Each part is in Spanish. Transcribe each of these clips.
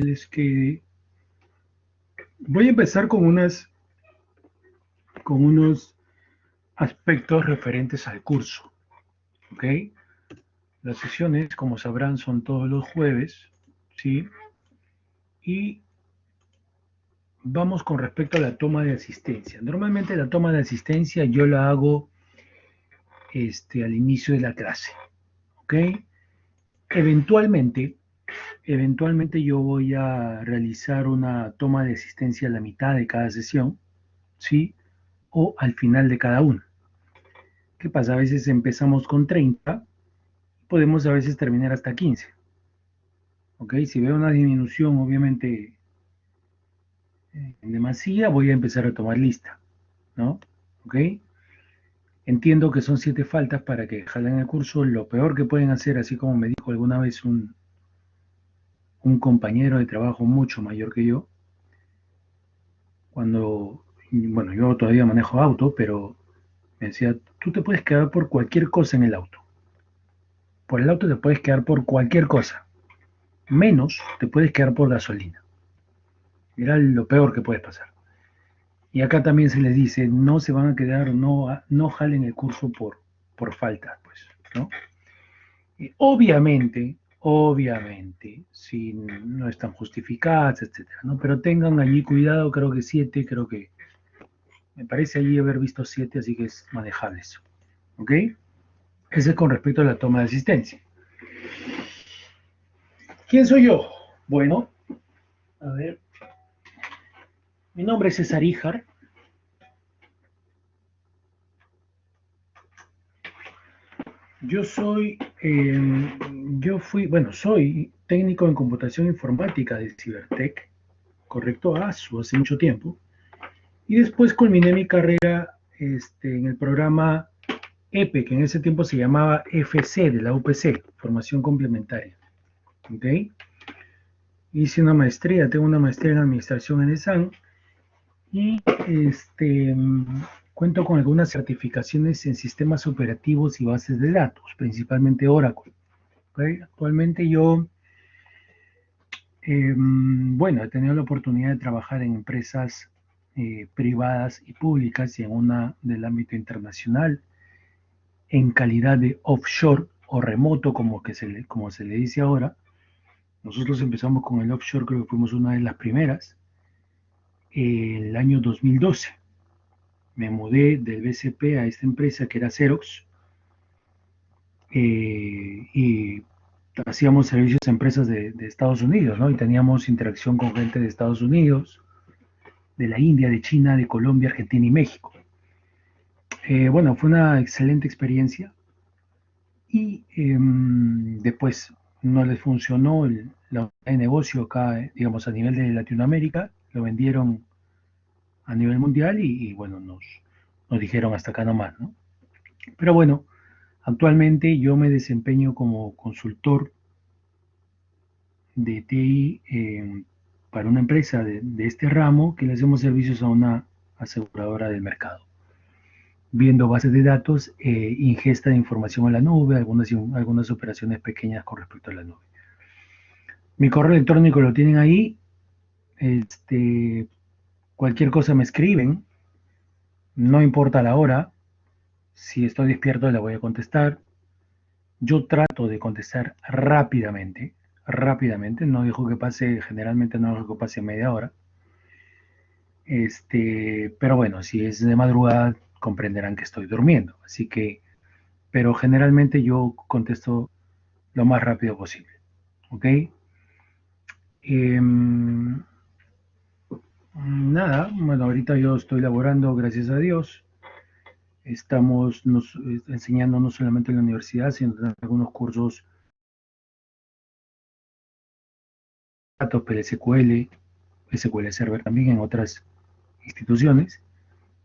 es que voy a empezar con unos aspectos referentes al curso, ¿ok? Las sesiones, como sabrán, son todos los jueves, ¿sí? Y vamos con respecto a la toma de asistencia. Normalmente la toma de asistencia yo la hago al inicio de la clase, ¿ok? Eventualmente, eventualmente yo voy a realizar una toma de asistencia a la mitad de cada sesión, ¿sí? O al final de cada una. ¿Qué pasa? A veces empezamos con 30, podemos a veces terminar hasta 15, ¿ok? Si veo una disminución, obviamente, en demasía, voy a empezar a tomar lista, ¿no? ¿Ok? Entiendo que son 7 faltas para que jalen el curso. Lo peor que pueden hacer, así como me dijo alguna vez un compañero de trabajo mucho mayor que yo, cuando, bueno, yo todavía manejo auto, pero me decía, tú te puedes quedar por cualquier cosa en el auto. Por el auto te puedes quedar por cualquier cosa. Menos te puedes quedar por gasolina. Era lo peor que puede pasar. Y acá también se les dice, no se van a quedar, no jalen el curso por falta, pues, ¿no? Obviamente, si no están justificadas, etcétera, ¿no? Pero tengan allí cuidado, creo que 7, me parece allí haber visto 7, así que es manejable eso, ¿ok? Ese es con respecto a la toma de asistencia. ¿Quién soy yo? Bueno, a ver, mi nombre es César Ijar. Yo soy, soy técnico en computación informática de Cibertech, correcto, hace mucho tiempo. Y después culminé mi carrera en el programa EPE, que en ese tiempo se llamaba FC de la UPC, Formación Complementaria. ¿Ok? Hice una maestría, tengo una maestría en Administración en ESAN y cuento con algunas certificaciones en sistemas operativos y bases de datos, principalmente Oracle. ¿Okay? Actualmente yo, bueno, he tenido la oportunidad de trabajar en empresas privadas y públicas y en una del ámbito internacional en calidad de offshore o remoto, como se le dice ahora. Nosotros empezamos con el offshore, creo que fuimos una de las primeras, el año 2012. Me mudé del BCP a esta empresa que era Xerox y hacíamos servicios a empresas de Estados Unidos, ¿no? Y teníamos interacción con gente de Estados Unidos, de la India, de China, de Colombia, Argentina y México. Bueno, fue una excelente experiencia y después no les funcionó la de negocio acá, digamos, a nivel de Latinoamérica, lo vendieron a nivel mundial y bueno, nos dijeron hasta acá nomás, ¿no? Pero bueno, actualmente yo me desempeño como consultor de TI para una empresa de este ramo que le hacemos servicios a una aseguradora del mercado, viendo bases de datos, ingesta de información a la nube, algunas operaciones pequeñas con respecto a la nube. Mi correo electrónico lo tienen ahí, este, cualquier cosa me escriben, no importa la hora, si estoy despierto le voy a contestar. Yo trato de contestar rápidamente, no dejo que pase, generalmente no dejo que pase media hora. Pero bueno, si es de madrugada, comprenderán que estoy durmiendo. Así que, pero generalmente yo contesto lo más rápido posible. ¿Ok? Em, Nada, bueno, ahorita yo estoy laborando, gracias a Dios. Estamos enseñando no solamente en la universidad, sino en algunos cursos, datos, PLSQL, SQL Server también en otras instituciones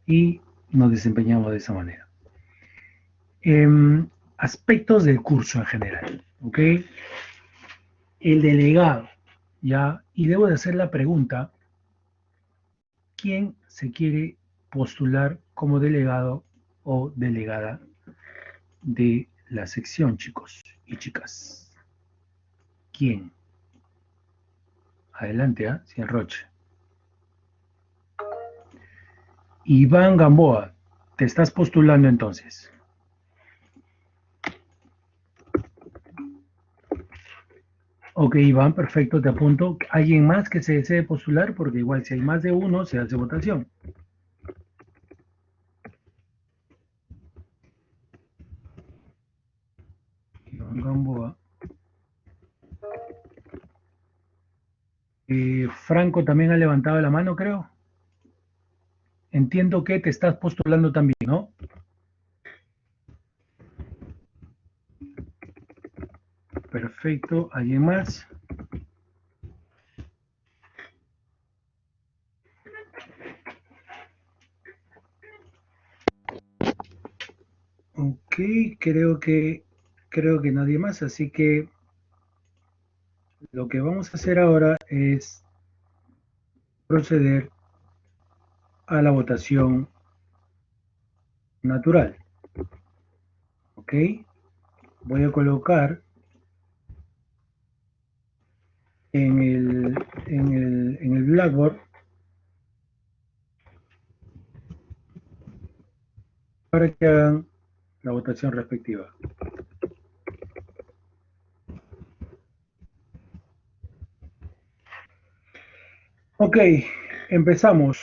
y nos desempeñamos de esa manera. Aspectos del curso en general, ¿ok? El delegado, ¿ya? Y debo de hacer la pregunta, ¿quién se quiere postular como delegado o delegada de la sección, chicos y chicas? ¿Quién? Adelante, ¿ah? Sin roche. Iván Gamboa, te estás postulando entonces. Ok, Iván, perfecto, te apunto. ¿Alguien más que se desee postular? Porque igual si hay más de uno, se hace votación. Iván Gamboa. Franco también ha levantado la mano, creo. Entiendo que te estás postulando también, ¿no? Perfecto. ¿Alguien más? Ok, creo que nadie más, así que lo que vamos a hacer ahora es proceder a la votación natural. Ok, voy a colocar en el Blackboard para que hagan la votación respectiva. Ok, empezamos.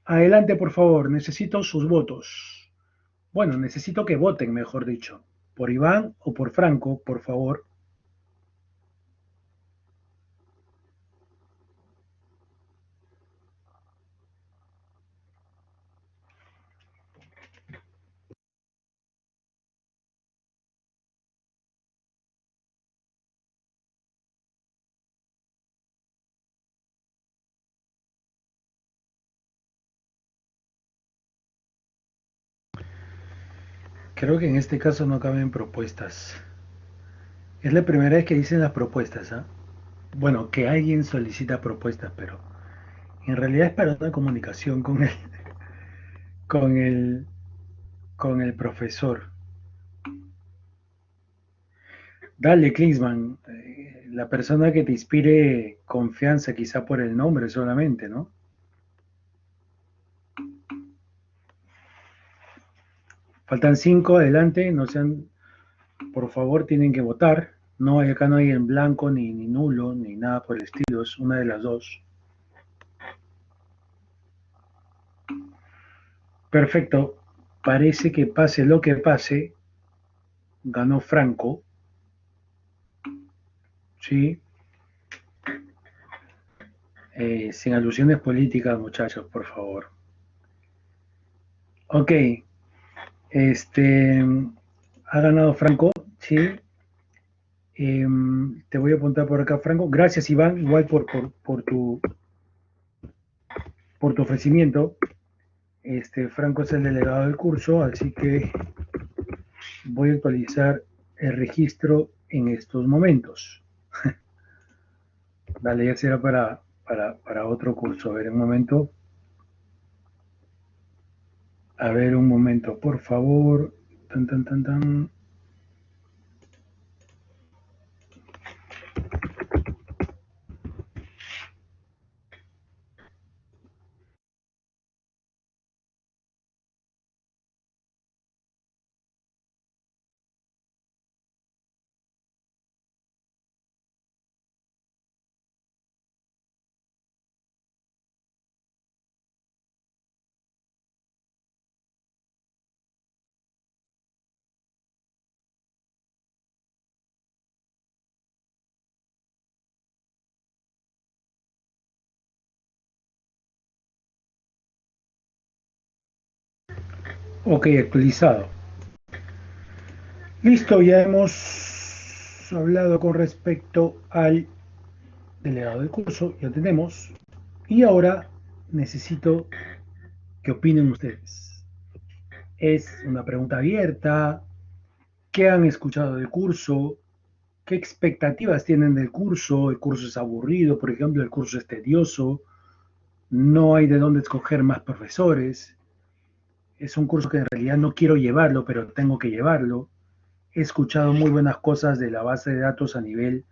Adelante, por favor, necesito sus votos. Bueno, necesito que voten, mejor dicho, por Iván o por Franco, por favor. Creo que en este caso no caben propuestas. Es la primera vez que dicen las propuestas, ¿ah? Bueno, que alguien solicita propuestas, pero en realidad es para una comunicación con el, con el profesor. Dale, Klinsmann, la persona que te inspire confianza, quizá por el nombre solamente, ¿no? Faltan cinco, adelante, no sean, por favor, tienen que votar. No, acá no hay en blanco, ni nulo, ni nada por el estilo, es una de las dos. Perfecto, parece que pase lo que pase, ganó Franco, ¿sí? Sin alusiones políticas, muchachos, por favor. Ok, este, ha ganado Franco, ¿sí? Te voy a apuntar por acá, Franco. Gracias, Iván, igual por tu ofrecimiento. Franco es el delegado del curso, así que voy a actualizar el registro en estos momentos. Dale, ya será para otro curso. A ver, un momento. A ver, un momento, por favor. Tan, tan, tan, tan. Ok, actualizado. Listo, ya hemos hablado con respecto al delegado del curso, ya tenemos. Y ahora necesito que opinen ustedes. Es una pregunta abierta. ¿Qué han escuchado del curso? ¿Qué expectativas tienen del curso? ¿El curso es aburrido? Por ejemplo, el curso es tedioso. No hay de dónde escoger más profesores. Es un curso que en realidad no quiero llevarlo, pero tengo que llevarlo. He escuchado muy buenas cosas de la base de datos a nivel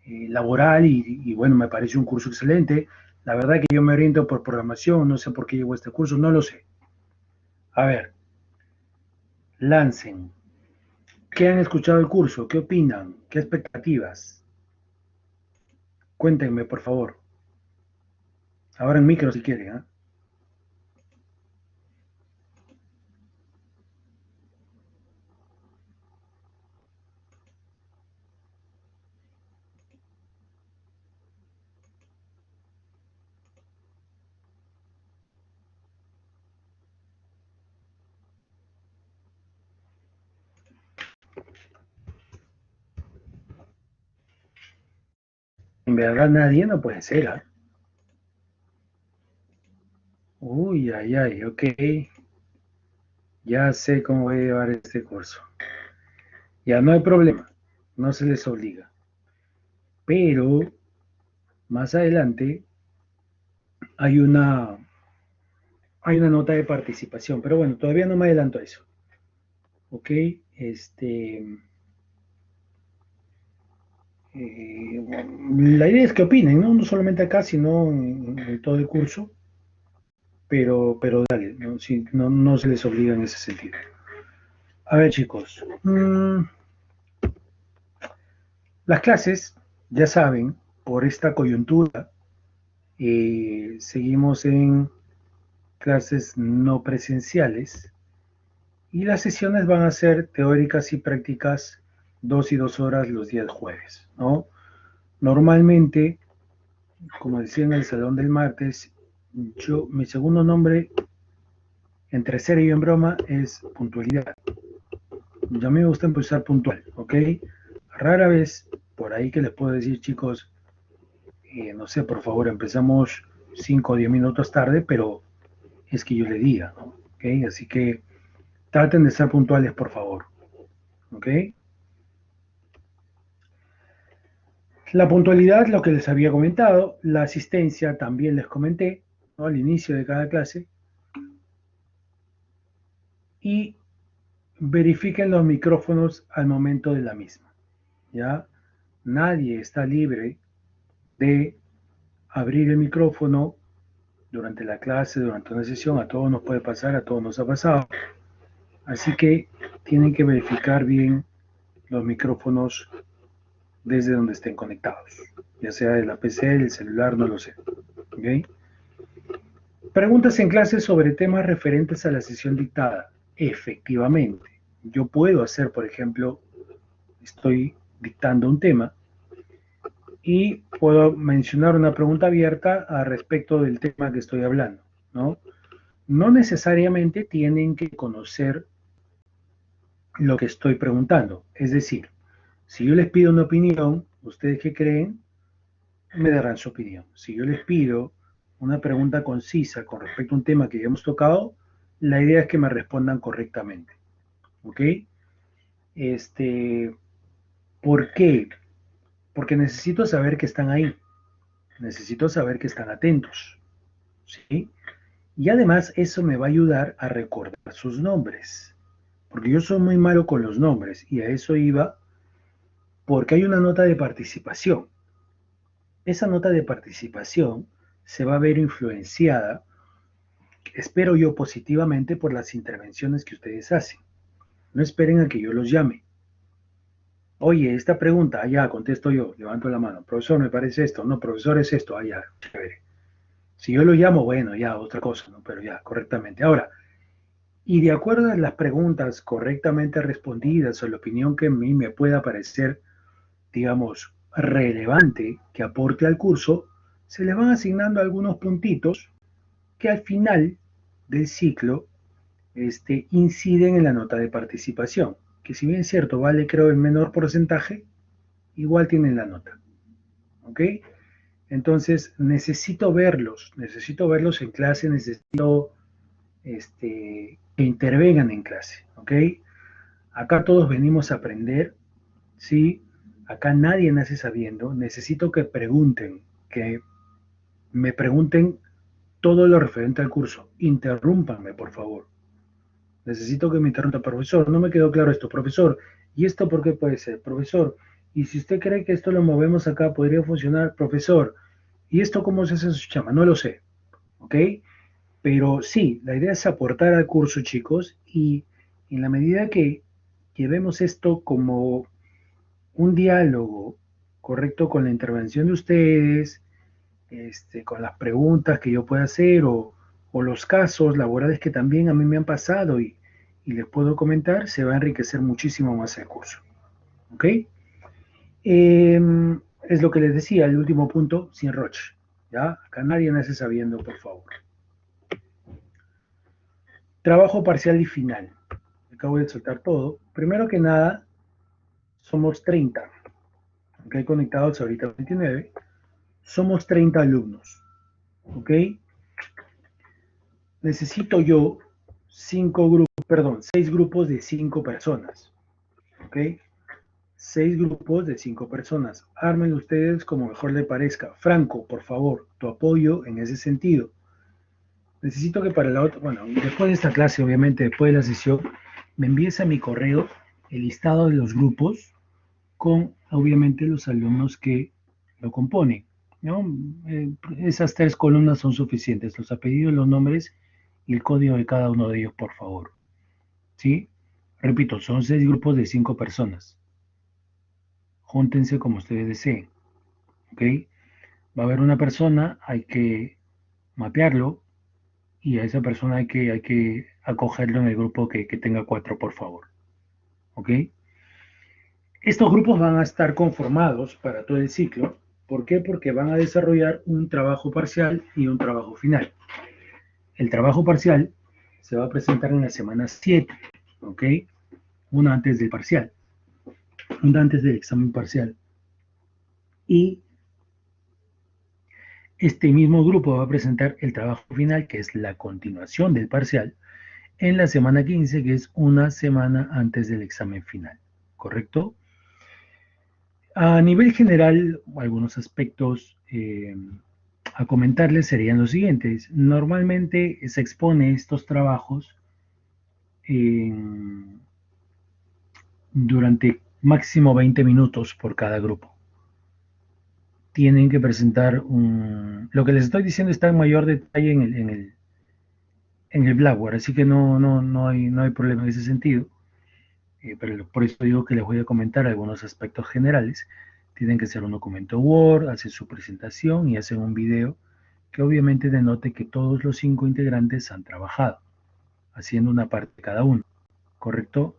laboral y bueno, me parece un curso excelente. La verdad que yo me oriento por programación, no sé por qué llevo este curso, no lo sé. A ver, lancen. ¿Qué han escuchado del curso? ¿Qué opinan? ¿Qué expectativas? Cuéntenme, por favor. Ahora en micro si quieren, ¿eh? En verdad nadie no puede ser, ¿eh? Uy, ay, ay, ok. Ya sé cómo voy a llevar este curso. Ya no hay problema, no se les obliga. Pero más adelante hay una, hay una nota de participación. Pero bueno, todavía no me adelanto a eso. Ok, este, la idea es que opinen, ¿no? No solamente acá, sino en todo el curso. Pero dale, ¿no? Sí, no, no se les obliga en ese sentido. A ver, chicos, las clases, ya saben, por esta coyuntura, seguimos en clases no presenciales y las sesiones van a ser teóricas y prácticas 2 y 2 horas los días jueves, ¿no? Normalmente, como decía en el salón del martes, mi segundo nombre, entre serio y en broma, es puntualidad. Ya me gusta empezar puntual, ¿ok? Rara vez, por ahí que les puedo decir, chicos, no sé, por favor, empezamos 5 o 10 minutos tarde, pero es que yo le diga, ¿no? ¿Ok? Así que traten de ser puntuales, por favor, ¿ok? La puntualidad, lo que les había comentado, la asistencia también les comenté, ¿no? Al inicio de cada clase, y verifiquen los micrófonos al momento de la misma, ¿ya? Nadie está libre de abrir el micrófono durante la clase, durante una sesión, a todos nos puede pasar, a todos nos ha pasado. Así que tienen que verificar bien los micrófonos desde donde estén conectados, ya sea de la PC, del celular, no lo sé. ¿Okay? Preguntas en clase sobre temas referentes a la sesión dictada. Efectivamente, yo puedo hacer, por ejemplo, estoy dictando un tema y puedo mencionar una pregunta abierta a respecto del tema que estoy hablando, ¿no? No necesariamente tienen que conocer lo que estoy preguntando. Es decir, si yo les pido una opinión, ¿ustedes qué creen? Me darán su opinión. Si yo les pido una pregunta concisa con respecto a un tema que ya hemos tocado, la idea es que me respondan correctamente. ¿Ok? Este, ¿Por qué? Porque necesito saber que están ahí. Necesito saber que están atentos. ¿Sí? Y además eso me va a ayudar a recordar sus nombres. Porque yo soy muy malo con los nombres y a eso iba porque hay una nota de participación. Esa nota de participación se va a ver influenciada, espero yo positivamente, por las intervenciones que ustedes hacen. No esperen a que yo los llame. Oye, esta pregunta, allá contesto yo, levanto la mano. Profesor, me parece esto. No, profesor, es esto, allá. Chévere. Si yo lo llamo, bueno, ya, otra cosa, ¿no? Pero ya, correctamente. Ahora, y de acuerdo a las preguntas correctamente respondidas o la opinión que a mí me pueda parecer, digamos, relevante, que aporte al curso, se le van asignando algunos puntitos que al final del ciclo inciden en la nota de participación, que si bien es cierto, vale creo el menor porcentaje, igual tienen la nota. ¿Ok? Entonces necesito verlos en clase, necesito que intervengan en clase. ¿Ok? Acá todos venimos a aprender, ¿sí? Acá nadie nace sabiendo, necesito que pregunten, que me pregunten todo lo referente al curso. Interrúmpanme, por favor. Necesito que me interrumpa, profesor. No me quedó claro esto, profesor. ¿Y esto por qué puede ser? Profesor, Y si usted cree que esto lo movemos acá, podría funcionar, profesor. ¿Y esto cómo se hace en su chama? No lo sé, ¿ok? Pero sí, la idea es aportar al curso, chicos, y en la medida que vemos esto como un diálogo correcto con la intervención de ustedes, con las preguntas que yo pueda hacer o los casos laborales que también a mí me han pasado y les puedo comentar, se va a enriquecer muchísimo más el curso. ¿Ok? Es lo que les decía, el último punto, sin roche. ¿Ya? Acá nadie nace sabiendo, por favor. Trabajo parcial y final. Acabo de soltar todo. Primero que nada, somos 30. ¿Ok? Conectados ahorita 29. Somos 30 alumnos. ¿Ok? Necesito yo 6 grupos de 5 personas. ¿Ok? 6 grupos de 5 personas. Armen ustedes como mejor les parezca. Franco, por favor, tu apoyo en ese sentido. Necesito que para la otra, bueno, después de esta clase, obviamente, después de la sesión, me envíes a mi correo el listado de los grupos con, obviamente, los alumnos que lo componen, ¿no? Esas 3 columnas son suficientes, los apellidos, los nombres y el código de cada uno de ellos, por favor, ¿sí? Repito, son 6 grupos de 5 personas. Júntense como ustedes deseen, ¿ok? Va a haber una persona, hay que mapearlo y a esa persona hay que acogerlo en el grupo que tenga 4, por favor, ¿ok? Estos grupos van a estar conformados para todo el ciclo. ¿Por qué? Porque van a desarrollar un trabajo parcial y un trabajo final. El trabajo parcial se va a presentar en la semana 7, ¿ok? Una antes del parcial, una antes del examen parcial. Y este mismo grupo va a presentar el trabajo final, que es la continuación del parcial, en la semana 15, que es una semana antes del examen final, ¿correcto? A nivel general, algunos aspectos a comentarles serían los siguientes. Normalmente se expone estos trabajos durante máximo 20 minutos por cada grupo. Tienen que presentar Lo que les estoy diciendo está en mayor detalle en el Blackboard, así que no hay problema en ese sentido. Pero por eso digo que les voy a comentar algunos aspectos generales. Tienen que hacer un documento Word, hacen su presentación y hacen un video que obviamente denote que todos los 5 integrantes han trabajado, haciendo una parte cada uno, ¿correcto?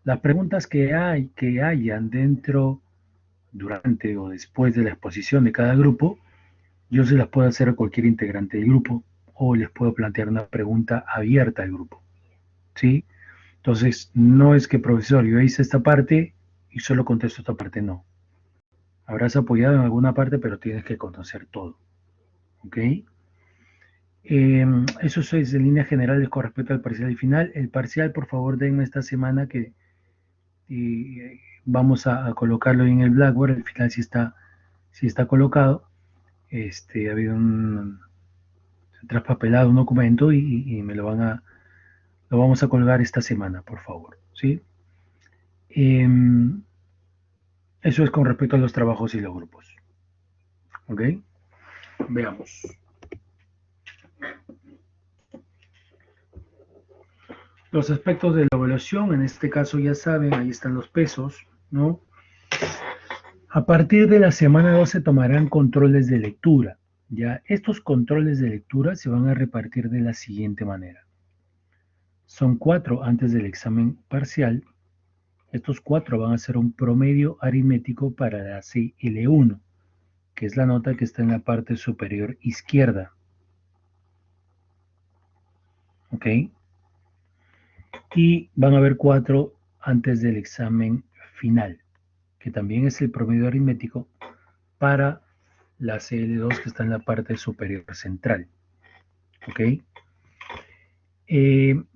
Las preguntas que hayan dentro, durante o después de la exposición de cada grupo, yo se las puedo hacer a cualquier integrante del grupo o les puedo plantear una pregunta abierta al grupo, ¿sí? Entonces, no es que, profesor, yo hice esta parte y solo contesto esta parte, no. Habrás apoyado en alguna parte, pero tienes que conocer todo. ¿Ok? Eso es en líneas generales con respecto al parcial y final. El parcial, por favor, denme esta semana que vamos a colocarlo en el Blackboard. El final sí está colocado. Ha habido traspapelado un documento y lo vamos a colgar esta semana, por favor. ¿Sí? Eso es con respecto a los trabajos y los grupos. ¿Ok? Veamos. Los aspectos de la evaluación, en este caso ya saben, ahí están los pesos, ¿no? A partir de la semana 2 se tomarán controles de lectura. Ya, estos controles de lectura se van a repartir de la siguiente manera. Son 4 antes del examen parcial. Estos 4 van a ser un promedio aritmético para la CL1, que es la nota que está en la parte superior izquierda. ¿Ok? Y van a haber 4 antes del examen final, que también es el promedio aritmético para la CL2 que está en la parte superior central. ¿Ok?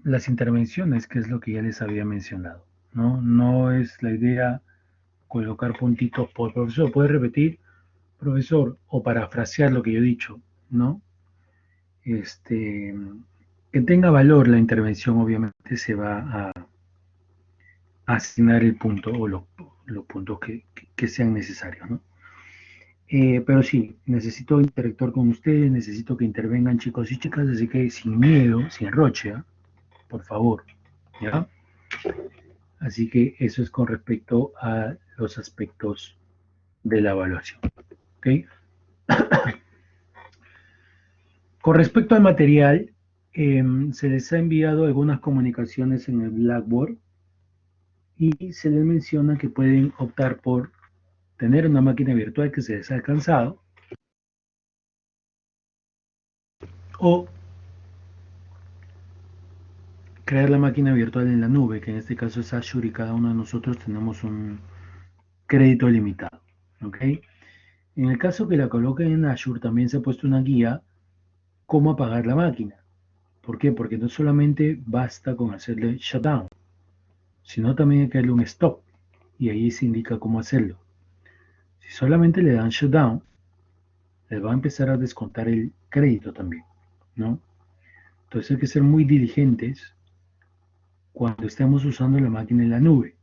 Las intervenciones, que es lo que ya les había mencionado. No es la idea colocar puntitos por profesor. ¿Puede repetir, profesor? O parafrasear lo que yo he dicho, ¿no? Que tenga valor la intervención, obviamente se va a asignar el punto los puntos que sean necesarios, ¿no? Pero sí, necesito interactuar con ustedes, necesito que intervengan chicos y chicas, así que sin miedo, sin roche, ¿ah? Por favor, ¿ya? Así que eso es con respecto a los aspectos de la evaluación, ¿ok? Con respecto al material, se les ha enviado algunas comunicaciones en el Blackboard y se les menciona que pueden optar por tener una máquina virtual que se les ha alcanzado o crear la máquina virtual en la nube, que en este caso es Azure y cada uno de nosotros tenemos un crédito limitado. ¿Ok? En el caso que la coloquen en Azure, también se ha puesto una guía cómo apagar la máquina. ¿Por qué? Porque no solamente basta con hacerle shutdown, sino también hay que darle un stop y ahí se indica cómo hacerlo. Si solamente le dan shutdown, les va a empezar a descontar el crédito también, ¿no? Entonces hay que ser muy diligentes cuando estemos usando la máquina en la nube,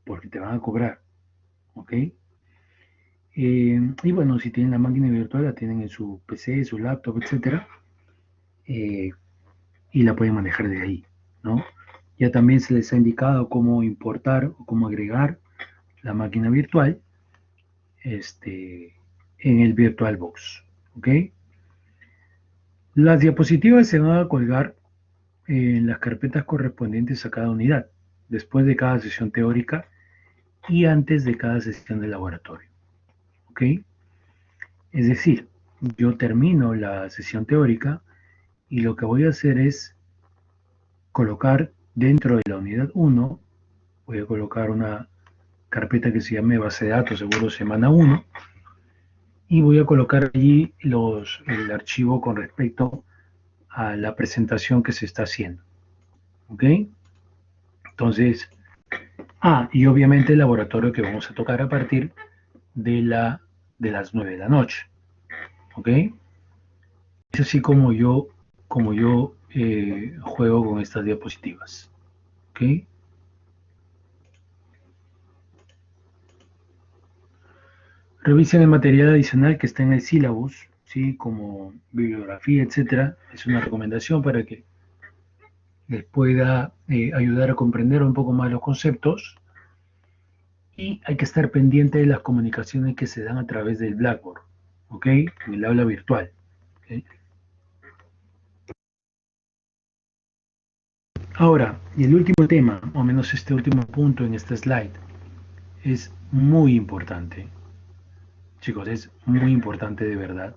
porque te van a cobrar, ¿ok? Y bueno, si tienen la máquina virtual, la tienen en su PC, su laptop, etcétera, eh, y la pueden manejar de ahí, ¿no? Ya también se les ha indicado cómo importar o cómo agregar la máquina virtual en el VirtualBox, ¿ok? Las diapositivas se van a colgar en las carpetas correspondientes a cada unidad, después de cada sesión teórica y antes de cada sesión de laboratorio, ¿ok? Es decir, yo termino la sesión teórica y lo que voy a hacer es colocar dentro de la unidad 1, voy a colocar una carpeta que se llame base de datos seguro semana 1 y voy a colocar allí el archivo con respecto a la presentación que se está haciendo. ¿Ok? Entonces, y obviamente el laboratorio que vamos a tocar a partir de las 9 de la noche. ¿Ok? Es así como yo juego con estas diapositivas. ¿Ok? Revisen el material adicional que está en el sílabus, ¿sí? Como bibliografía, etcétera. Es una recomendación para que les pueda ayudar a comprender un poco más los conceptos. Y hay que estar pendiente de las comunicaciones que se dan a través del Blackboard, ¿ok? En el aula virtual. ¿Ok? Ahora, y el último tema, o menos este último punto en esta slide, es muy importante. Chicos, es muy importante de verdad.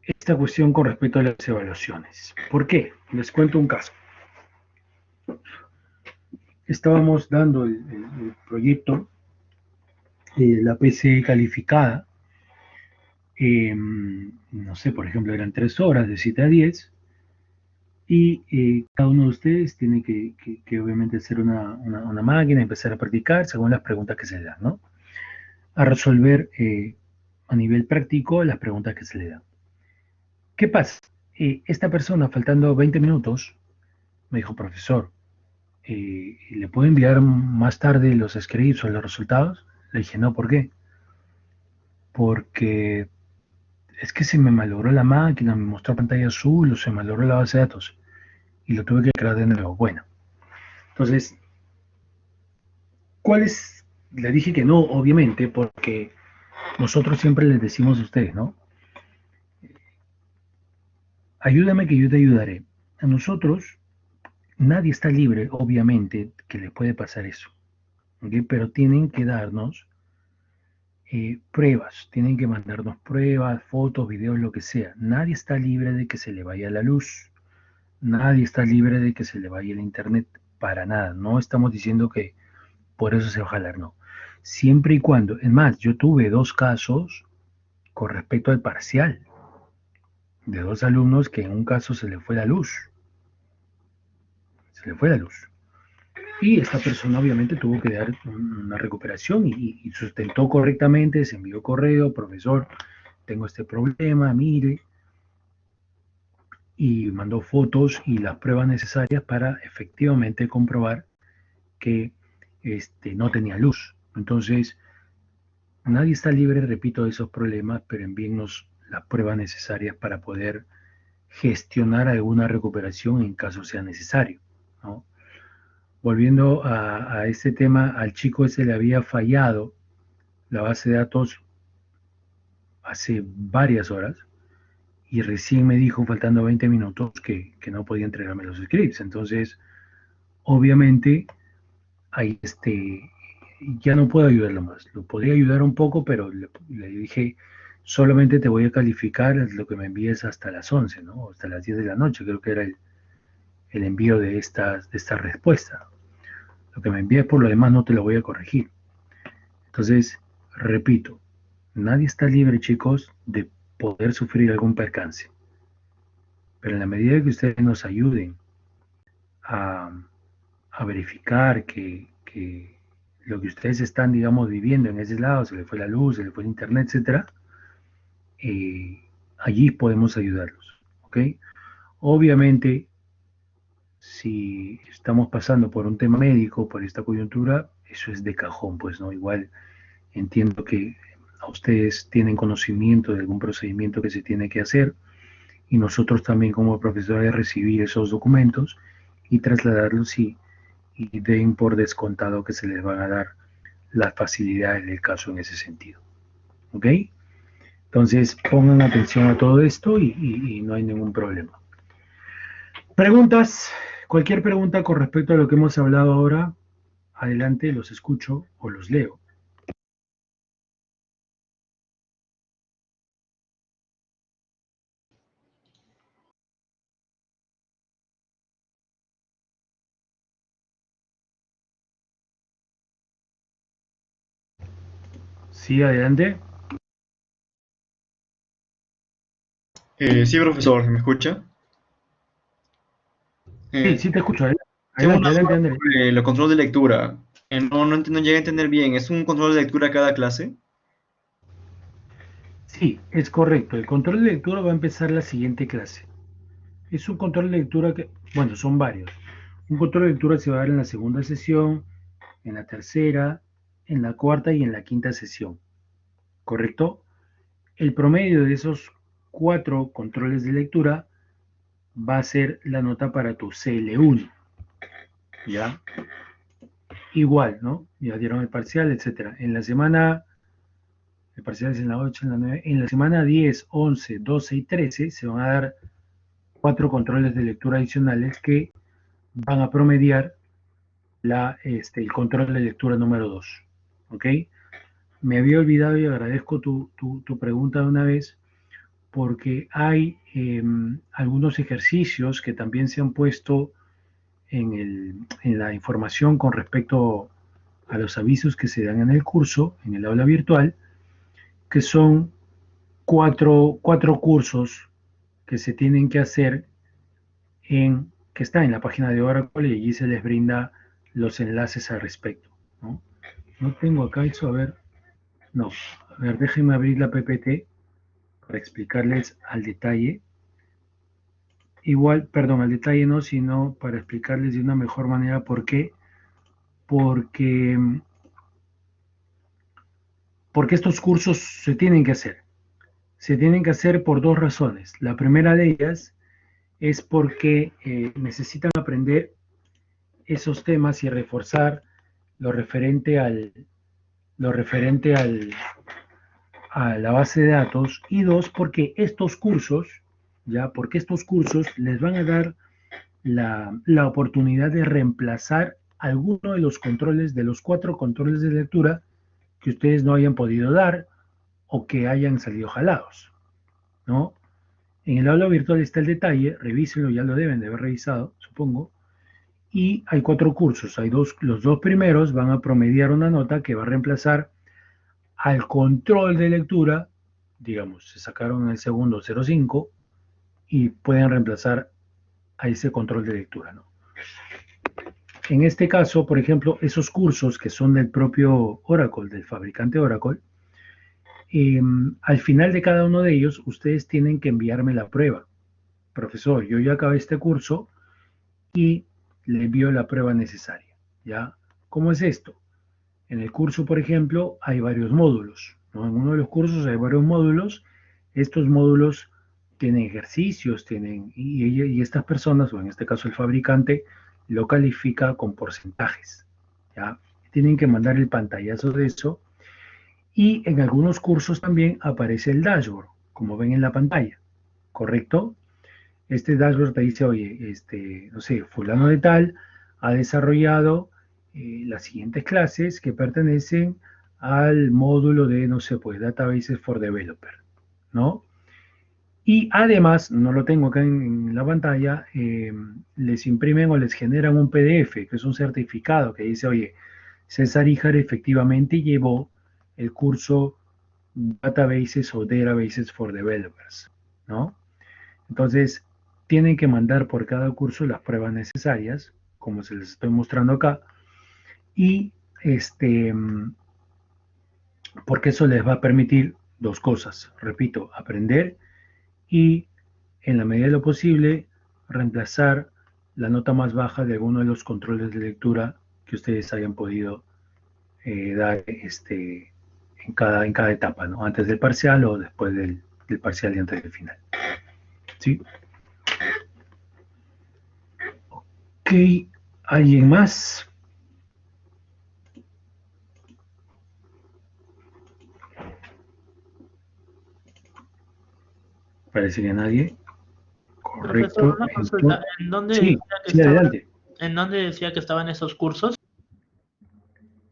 Esta cuestión con respecto a las evaluaciones. ¿Por qué? Les cuento un caso. Estábamos dando el proyecto, la PC calificada, no sé, por ejemplo, eran 3 horas de 7 a 10, y cada uno de ustedes tiene que obviamente hacer una máquina, empezar a practicar según las preguntas que se le dan, ¿no? A resolver a nivel práctico las preguntas que se le dan. ¿Qué pasa? Esta persona, faltando 20 minutos, me dijo, profesor, ¿le puedo enviar más tarde los scripts o los resultados? Le dije, no, ¿por qué? Porque es que se me malogró la máquina, me mostró pantalla azul o se malogró la base de datos y lo tuve que crear de nuevo. Bueno, entonces, ¿cuál es? Le dije que no, obviamente, porque nosotros siempre les decimos a ustedes, ¿no? Ayúdame que yo te ayudaré. A nosotros, nadie está libre, obviamente, que le puede pasar eso, ¿ok? Pero tienen que darnos pruebas, tienen que mandarnos pruebas, fotos, videos, lo que sea. Nadie está libre de que se le vaya la luz, nadie está libre de que se le vaya el internet, para nada. No estamos diciendo que por eso se va a jalar, no. Siempre y cuando, es más, yo tuve 2 casos con respecto al parcial de 2 alumnos que en un caso se le fue la luz, se le fue la luz. Y esta persona obviamente tuvo que dar una recuperación y sustentó correctamente, se envió correo, profesor, tengo este problema, mire, y mandó fotos y las pruebas necesarias para efectivamente comprobar que no tenía luz. Entonces, nadie está libre, repito, de esos problemas, pero envíennos las pruebas necesarias para poder gestionar alguna recuperación en caso sea necesario, ¿no? Volviendo a este tema, al chico ese le había fallado la base de datos hace varias horas y recién me dijo, faltando 20 minutos, que no podía entregarme los scripts. Entonces, obviamente, ahí ya no puedo ayudarlo más. Lo podría ayudar un poco, pero le dije, solamente te voy a calificar lo que me envíes hasta las 11, ¿no? Hasta las 10 de la noche, creo que era el envío de esta respuesta. Lo que me envíes por lo demás no te lo voy a corregir. Entonces, repito, nadie está libre, chicos, de poder sufrir algún percance. Pero en la medida que ustedes nos ayuden a, a verificar que lo que ustedes están, digamos, viviendo en ese lado, se le fue la luz, se le fue el internet, etcétera, allí podemos ayudarlos, ¿ok? Obviamente, si estamos pasando por un tema médico, por esta coyuntura, eso es de cajón, pues, ¿no? Igual entiendo que a ustedes tienen conocimiento de algún procedimiento que se tiene que hacer y nosotros también como profesores recibir esos documentos y trasladarlos y den por descontado que se les van a dar las facilidades del caso en ese sentido. ¿Ok? Entonces pongan atención a todo esto y no hay ningún problema. Preguntas, cualquier pregunta con respecto a lo que hemos hablado ahora, adelante, los escucho o los leo. Sí, adelante. Sí, profesor, ¿me escucha? Sí, Eh, sí te escucho. Tengo Adelante, una adelante, duda André. sobre el control de lectura. No llegué a entender bien. ¿Es un control de lectura cada clase? Sí, es correcto. El control de lectura va a empezar la siguiente clase. Es un control de lectura que, bueno, son varios. Un control de lectura se va a dar en la segunda sesión, en la tercera, en la cuarta y en la quinta sesión. ¿Correcto? El promedio de esos 4 controles de lectura va a ser la nota para tu CL1. ¿Ya? Igual, ¿no? Ya dieron el parcial, etcétera. En la semana, el parcial es en la 8, en la 9. En la semana 10, 11, 12 y 13 se van a dar 4 controles de lectura adicionales que van a promediar el control de lectura número 2. ¿Ok? Me había olvidado y agradezco tu pregunta de una vez porque hay algunos ejercicios que también se han puesto en la información con respecto a los avisos que se dan en el curso, en el aula virtual, que son cuatro cursos que se tienen que hacer que está en la página de Oracle y allí se les brinda los enlaces al respecto, ¿no? No tengo acá eso, a ver, no, a ver, déjenme abrir la PPT para explicarles al detalle. Igual, perdón, al detalle no, sino para explicarles de una mejor manera por qué. Porque, porque estos cursos se tienen que hacer. Se tienen que hacer por dos razones. La primera de ellas es porque necesitan aprender esos temas y reforzar lo referente lo referente a la base de datos. Y dos, porque estos cursos, porque estos cursos les van a dar la oportunidad de reemplazar alguno de los controles, de los 4 controles de lectura que ustedes no hayan podido dar o que hayan salido jalados, ¿no? En el aula virtual está el detalle, revísenlo, ya lo deben de haber revisado, supongo. Y hay 4 cursos, los dos primeros van a promediar una nota que va a reemplazar al control de lectura, digamos, se sacaron en el segundo 0,5 y pueden reemplazar a ese control de lectura, ¿no? En este caso, por ejemplo, esos cursos que son del propio Oracle, del fabricante Oracle, eh, al final de cada uno de ellos, ustedes tienen que enviarme la prueba. Profesor, yo ya acabé este curso y le envío la prueba necesaria, ¿ya? ¿Cómo es esto? En el curso, por ejemplo, hay varios módulos, ¿no? En uno de los cursos hay varios módulos. Estos módulos tienen ejercicios, y estas personas, o en este caso el fabricante, lo califica con porcentajes, ¿ya? Tienen que mandar el pantallazo de eso. Y en algunos cursos también aparece el dashboard, como ven en la pantalla, ¿correcto? Este dashboard te dice, oye, no sé, fulano de tal ha desarrollado las siguientes clases que pertenecen al módulo de, no sé, pues, Databases for Developer, ¿no? Y además, no lo tengo acá en la pantalla, les imprimen o les generan un PDF, que es un certificado que dice, oye, César Ijar efectivamente llevó el curso Databases o Databases for Developers, ¿no? Entonces, tienen que mandar por cada curso las pruebas necesarias, como se les estoy mostrando acá, y porque eso les va a permitir dos cosas, repito, aprender y, en la medida de lo posible, reemplazar la nota más baja de alguno de los controles de lectura que ustedes hayan podido dar en cada etapa, ¿no? Antes del parcial o después del parcial y antes del final. ¿Sí? Ok, ¿alguien más? Parece que nadie. Profesor, Correcto. una consulta. Sí, sí, adelante. ¿En dónde decía que estaban esos cursos?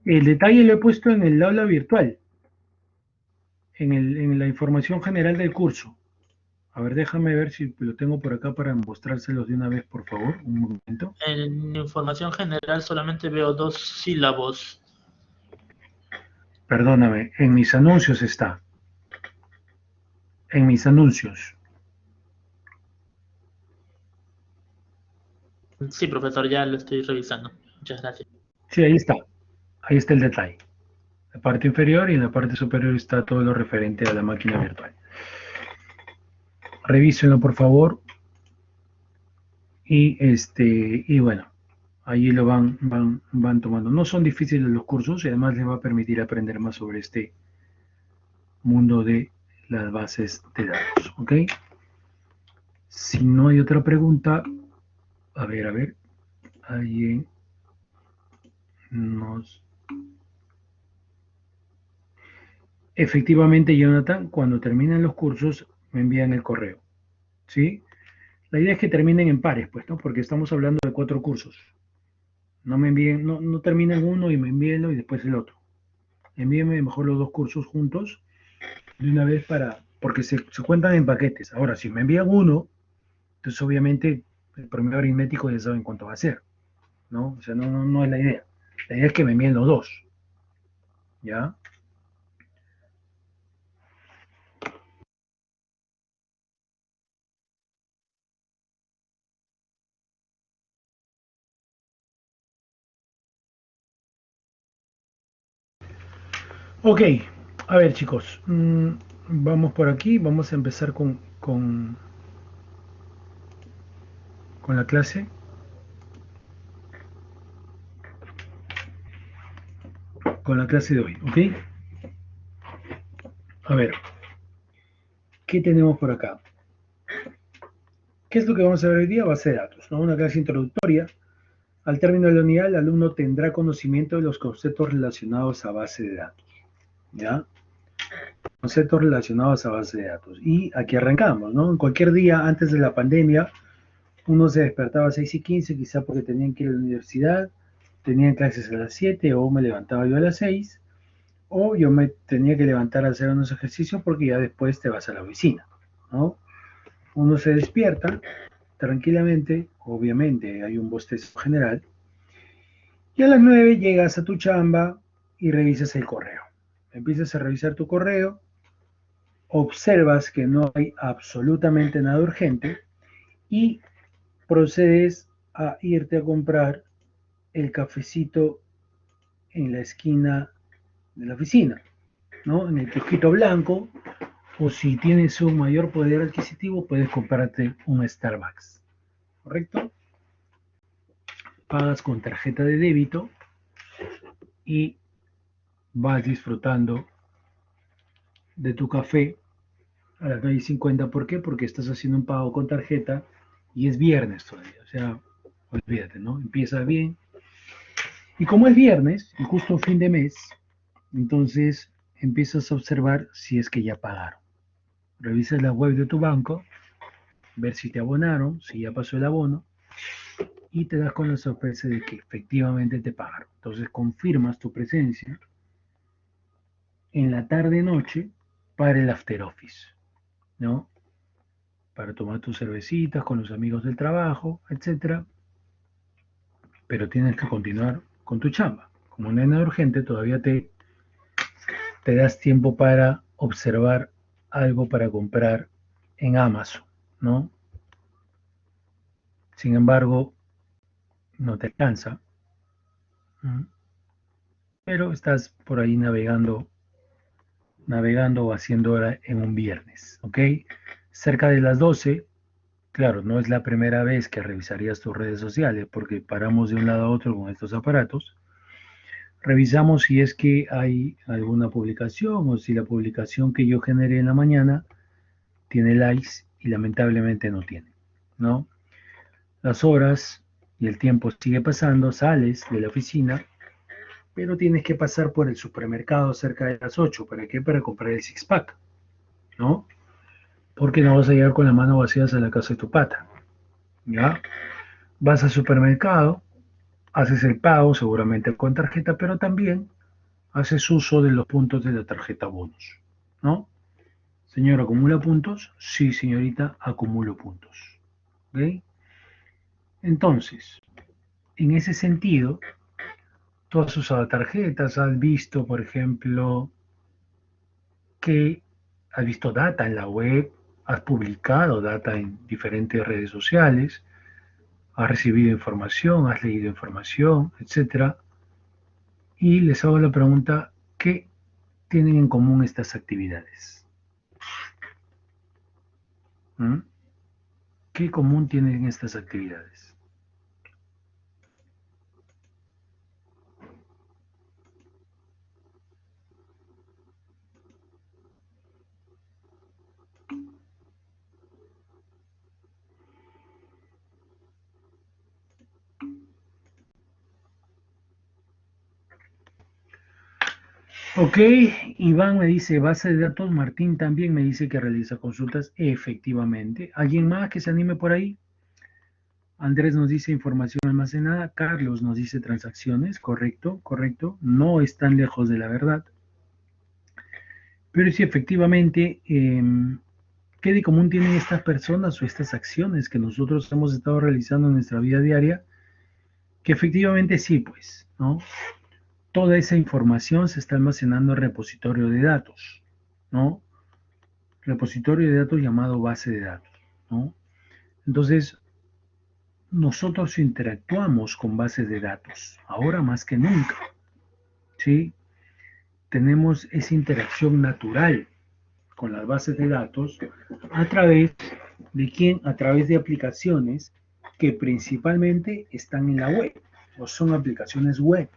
El detalle lo he puesto en el aula virtual, en la información general del curso. A ver, déjame ver si lo tengo por acá para mostrárselos de una vez, por favor. Un momento. En información general solamente veo 2 sílabos. Perdóname, en mis anuncios está. En mis anuncios. Sí, profesor, ya lo estoy revisando. Muchas gracias. Sí, ahí está. Ahí está el detalle. La parte inferior y en la parte superior está todo lo referente a la máquina virtual. Revísenlo, por favor. Y bueno, allí lo van tomando. No son difíciles los cursos y además les va a permitir aprender más sobre este mundo de las bases de datos. ¿Ok? Si no hay otra pregunta, a ver, alguien nos... Efectivamente, Jonathan, cuando terminen los cursos, me envían el correo. ¿Sí? La idea es que terminen en pares, pues, ¿no? Porque estamos hablando de 4 cursos. No me envíen, no terminen uno y me envíenlo y después el otro. Envíenme mejor los 2 cursos juntos de una vez porque se cuentan en paquetes. Ahora, si me envían uno, entonces obviamente el promedio aritmético ya saben cuánto va a ser, ¿no? O sea, no es la idea. La idea es que me envíen los 2, ¿ya? Ok, a ver chicos, vamos por aquí, vamos a empezar con la clase. Con la clase de hoy, ¿ok? A ver, ¿qué tenemos por acá? ¿Qué es lo que vamos a ver hoy día? Base de datos, ¿no? Una clase introductoria. Al término de la unidad, el alumno tendrá conocimiento de los conceptos relacionados a base de datos, ¿ya? Conceptos relacionados a base de datos. Y aquí arrancamos, ¿no? En cualquier día antes de la pandemia, uno se despertaba a 6:15, quizá porque tenían que ir a la universidad, tenían clases a las 7, o me levantaba yo a las 6, o yo me tenía que levantar a hacer unos ejercicios porque ya después te vas a la oficina, ¿no? Uno se despierta tranquilamente, obviamente hay un bostezo general, y a las 9 llegas a tu chamba y revisas el correo. Empiezas a revisar tu correo, observas que no hay absolutamente nada urgente y procedes a irte a comprar el cafecito en la esquina de la oficina, ¿no? En el kiosquito blanco, o si tienes un mayor poder adquisitivo, puedes comprarte un Starbucks, ¿correcto? Pagas con tarjeta de débito y vas disfrutando de tu café a las 9:50. ¿Por qué? Porque estás haciendo un pago con tarjeta y es viernes todavía. O sea, olvídate, ¿no? Empieza bien. Y como es viernes y justo fin de mes, entonces empiezas a observar si es que ya pagaron. Revisas la web de tu banco, ver si te abonaron, si ya pasó el abono, y te das con la sorpresa de que efectivamente te pagaron. Entonces confirmas tu presencia en la tarde-noche para el after office, ¿no? Para tomar tus cervecitas con los amigos del trabajo, etcétera, pero tienes que continuar con tu chamba. Como no hay nada urgente, todavía te das tiempo para observar algo para comprar en Amazon, ¿no? Sin embargo, no te alcanza, ¿m? Pero estás por ahí navegando o haciendo hora en un viernes, ¿ok? Cerca de las 12, claro, no es la primera vez que revisarías tus redes sociales porque paramos de un lado a otro con estos aparatos. Revisamos si es que hay alguna publicación o si la publicación que yo generé en la mañana tiene likes y lamentablemente no tiene, ¿no? Las horas y el tiempo sigue pasando, sales de la oficina, pero tienes que pasar por el supermercado cerca de las 8. ¿Para qué? Para comprar el six pack, ¿no? Porque no vas a llegar con las manos vacías a la casa de tu pata, ¿ya? Vas al supermercado, haces el pago seguramente con tarjeta, pero también haces uso de los puntos de la tarjeta bonus, ¿no? Señor, ¿acumula puntos? Sí, señorita, acumulo puntos. ¿Ok? Entonces, en ese sentido, tú has usado tarjetas, has visto, por ejemplo, que has visto data en la web, has publicado data en diferentes redes sociales, has recibido información, has leído información, etcétera. Y les hago la pregunta, ¿qué tienen en común estas actividades? ¿Mm? ¿Qué común tienen estas actividades? Ok, Iván me dice base de datos, Martín también me dice que realiza consultas, efectivamente. ¿Alguien más que se anime por ahí? Andrés nos dice información almacenada, Carlos nos dice transacciones, correcto, correcto, no están lejos de la verdad. Pero sí, efectivamente, ¿qué de común tienen estas personas o estas acciones que nosotros hemos estado realizando en nuestra vida diaria? Que efectivamente sí, pues, ¿no? Toda esa información se está almacenando en repositorio de datos, ¿no? Repositorio de datos llamado base de datos, ¿no? Entonces, nosotros interactuamos con bases de datos, ahora más que nunca, ¿sí? Tenemos esa interacción natural con las bases de datos a través de quién, a través de aplicaciones que principalmente están en la web o son aplicaciones web,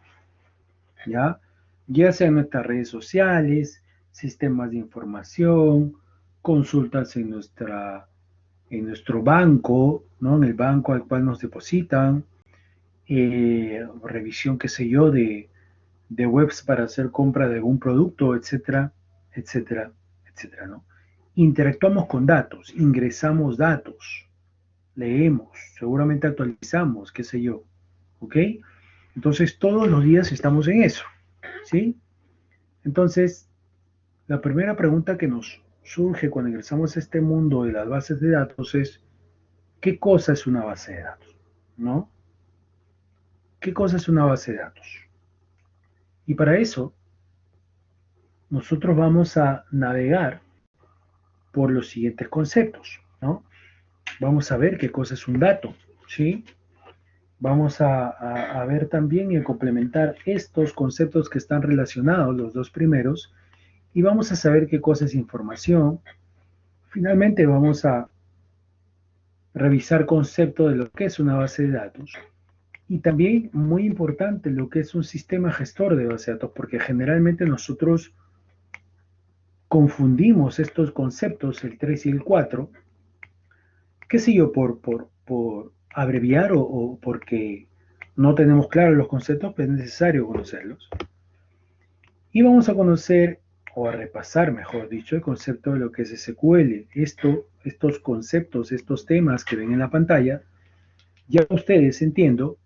¿ya? Ya sea en nuestras redes sociales, sistemas de información, consultas en nuestro banco, ¿no? En el banco al cual nos depositan, revisión, qué sé yo, de webs para hacer compra de algún producto, etcétera, etcétera, etcétera, ¿no? Interactuamos con datos, ingresamos datos, leemos, seguramente actualizamos, qué sé yo, ¿ok? Entonces todos los días estamos en eso, ¿sí? Entonces, la primera pregunta que nos surge cuando ingresamos a este mundo de las bases de datos es, ¿qué cosa es una base de datos? ¿No? ¿Qué cosa es una base de datos? Y para eso, nosotros vamos a navegar por los siguientes conceptos, ¿no? Vamos a ver qué cosa es un dato, ¿sí? Vamos a ver también y a complementar estos conceptos que están relacionados, los dos primeros, y vamos a saber qué cosa es información. Finalmente vamos a revisar concepto de lo que es una base de datos Y también muy importante lo que es un sistema gestor de base de datos, porque generalmente nosotros confundimos estos conceptos, el 3 y el 4, qué sé yo, por abreviar o porque no tenemos claros los conceptos, pero es necesario conocerlos. Y vamos a conocer, o a repasar, mejor dicho, el concepto de lo que es SQL. Estos conceptos, estos temas que ven en la pantalla, ya ustedes, entiendo,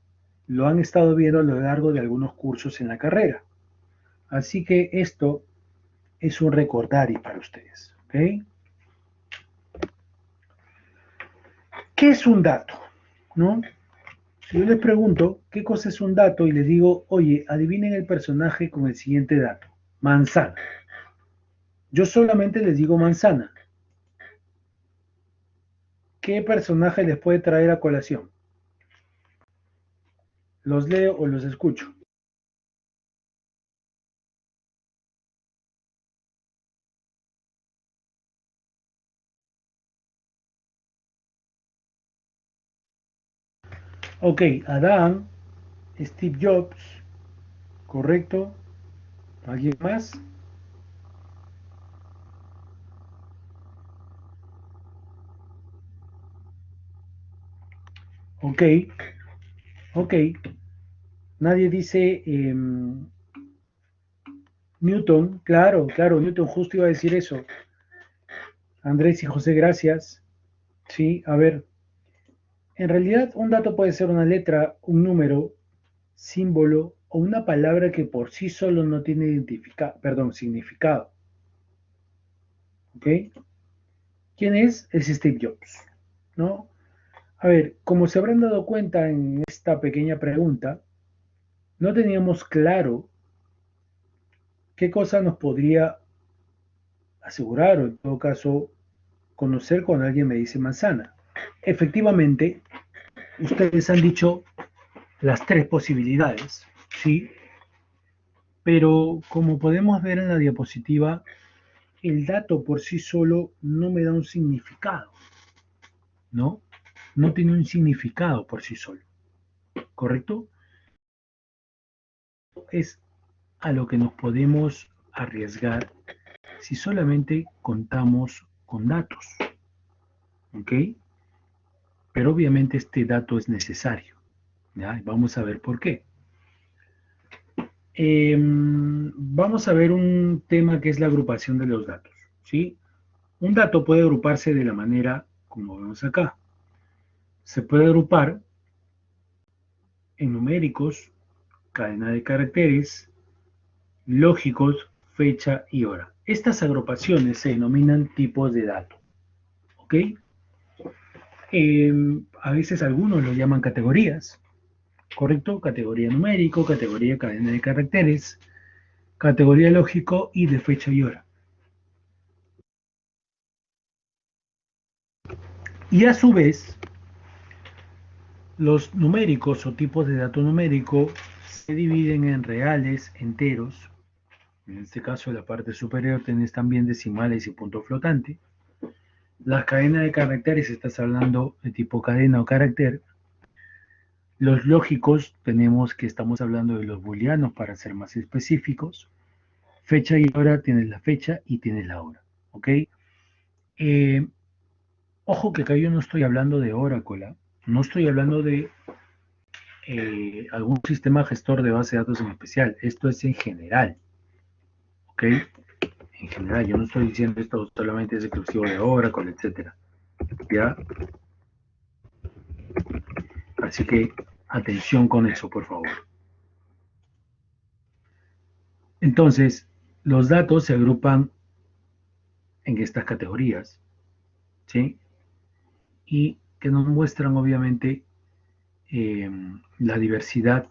lo han estado viendo a lo largo de algunos cursos en la carrera. Así que esto es un recordario para ustedes. ¿Ok? ¿Qué es un dato? ¿No? Si yo les pregunto qué cosa es un dato y les digo, oye, adivinen el personaje con el siguiente dato, manzana. Yo solamente les digo manzana. ¿Qué personaje les puede traer a colación? ¿Los leo o los escucho? Ok, Adán, Steve Jobs, ¿correcto? ¿Alguien más? Ok, ok. Nadie dice Newton, claro, claro, Newton, justo iba a decir eso. Andrés y José, gracias. Sí, a ver, en realidad un dato puede ser una letra, un número, símbolo o una palabra que por sí solo no tiene significado. ¿Ok? ¿Quién es? Es Steve Jobs, ¿no? A ver, como se habrán dado cuenta en esta pequeña pregunta, no teníamos claro qué cosa nos podría asegurar o en todo caso conocer cuando alguien me dice manzana. Efectivamente, ustedes han dicho las tres posibilidades, ¿sí? Pero como podemos ver en la diapositiva, el dato por sí solo no me da un significado, ¿no? No tiene un significado por sí solo, ¿correcto? Es a lo que nos podemos arriesgar si solamente contamos con datos, ¿ok? Pero obviamente este dato es necesario, ¿ya? Vamos a ver por qué. Vamos a ver un tema que es la agrupación de los datos, ¿sí? Un dato puede agruparse de la manera como vemos acá. Se puede agrupar en numéricos, cadena de caracteres, lógicos, fecha y hora. Estas agrupaciones se denominan tipos de datos, ¿ok? A veces algunos lo llaman categorías, ¿correcto? Categoría numérico, categoría cadena de caracteres, categoría lógico y de fecha y hora. Y a su vez, los numéricos o tipos de dato numérico se dividen en reales, enteros. En este caso, en la parte superior tenés también decimales y punto flotante. Las cadenas de caracteres, estás hablando de tipo cadena o carácter. Los lógicos, tenemos que estamos hablando de los booleanos para ser más específicos. Fecha y hora, tienes la fecha y tienes la hora. ¿Ok? Eh, Ojo que acá yo no estoy hablando de Oracle, ¿eh? No estoy hablando de algún sistema gestor de base de datos en especial. Esto es en general. ¿Ok? En general, yo no estoy diciendo esto solamente es exclusivo de Oracle, etcétera. ¿Ya? Así que atención con eso, por favor. Entonces, los datos se agrupan en estas categorías, ¿sí? Y que nos muestran, obviamente, eh, la diversidad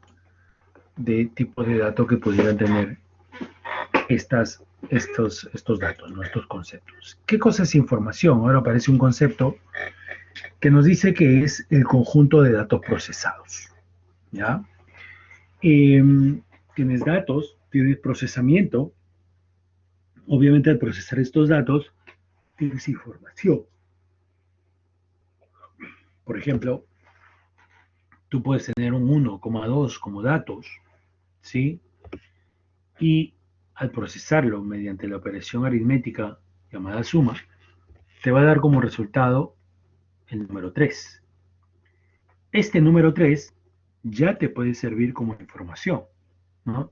de tipos de datos que pudieran tener estos datos, ¿no? Estos conceptos. ¿Qué cosa es información? Ahora aparece un concepto que nos dice que es el conjunto de datos procesados, ¿ya? Eh, Tienes datos, tienes procesamiento. Obviamente al procesar estos datos tienes información. Por ejemplo, tú puedes tener un 1,2 como datos, ¿sí? Y al procesarlo mediante la operación aritmética llamada suma, te va a dar como resultado el número 3. Este número 3 ya te puede servir como información, ¿no?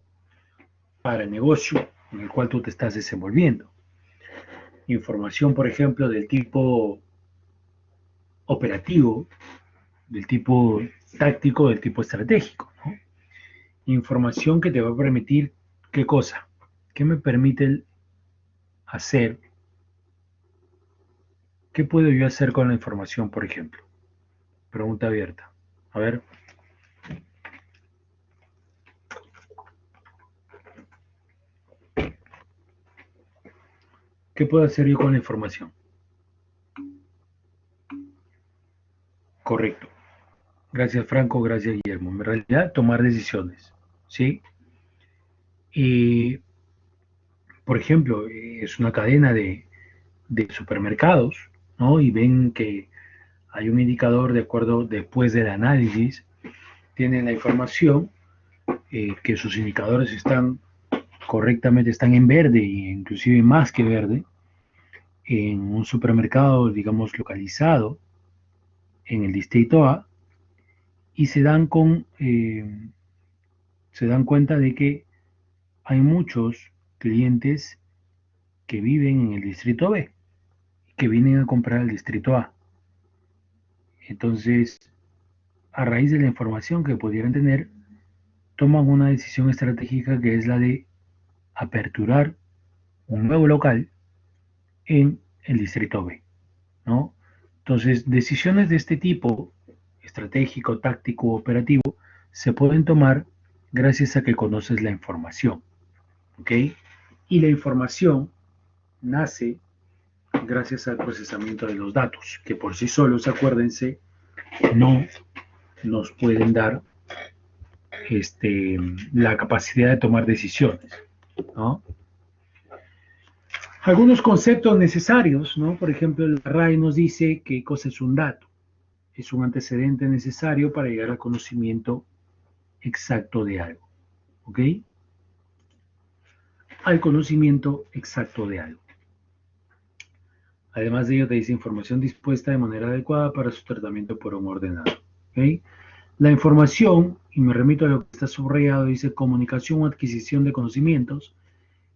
Para el negocio en el cual tú te estás desenvolviendo. Información, por ejemplo, del tipo operativo, del tipo táctico, del tipo estratégico, ¿no? Información que te va a permitir, ¿qué cosa? ¿Qué me permite hacer? ¿Qué puedo yo hacer con la información, por ejemplo? Pregunta abierta. A ver. ¿Qué puedo hacer yo con la información? Correcto. Gracias, Franco. Gracias, Guillermo. En realidad, tomar decisiones. ¿Sí? Y, por ejemplo, es una cadena de supermercados, ¿no? Y ven que hay un indicador de acuerdo después del análisis, tienen la información que sus indicadores están correctamente, están en verde e inclusive más que verde, en un supermercado, digamos, localizado en el distrito A, y se dan cuenta de que hay muchos clientes que viven en el distrito B, que vienen a comprar al distrito A. Entonces, a raíz de la información que pudieran tener, toman una decisión estratégica que es la de aperturar un nuevo local en el distrito B, ¿no? Entonces, decisiones de este tipo, estratégico, táctico, operativo, se pueden tomar gracias a que conoces la información, ¿ok? Y la información nace gracias al procesamiento de los datos, que por sí solos, acuérdense, no nos pueden dar la capacidad de tomar decisiones, ¿no? Algunos conceptos necesarios, ¿no? Por ejemplo, la RAE nos dice qué cosa es un dato. Es un antecedente necesario para llegar al conocimiento exacto de algo, ¿ok? Al conocimiento exacto de algo. Además de ello, te dice información dispuesta de manera adecuada para su tratamiento por un ordenador, ¿ok? La información, y me remito a lo que está subrayado, dice comunicación o adquisición de conocimientos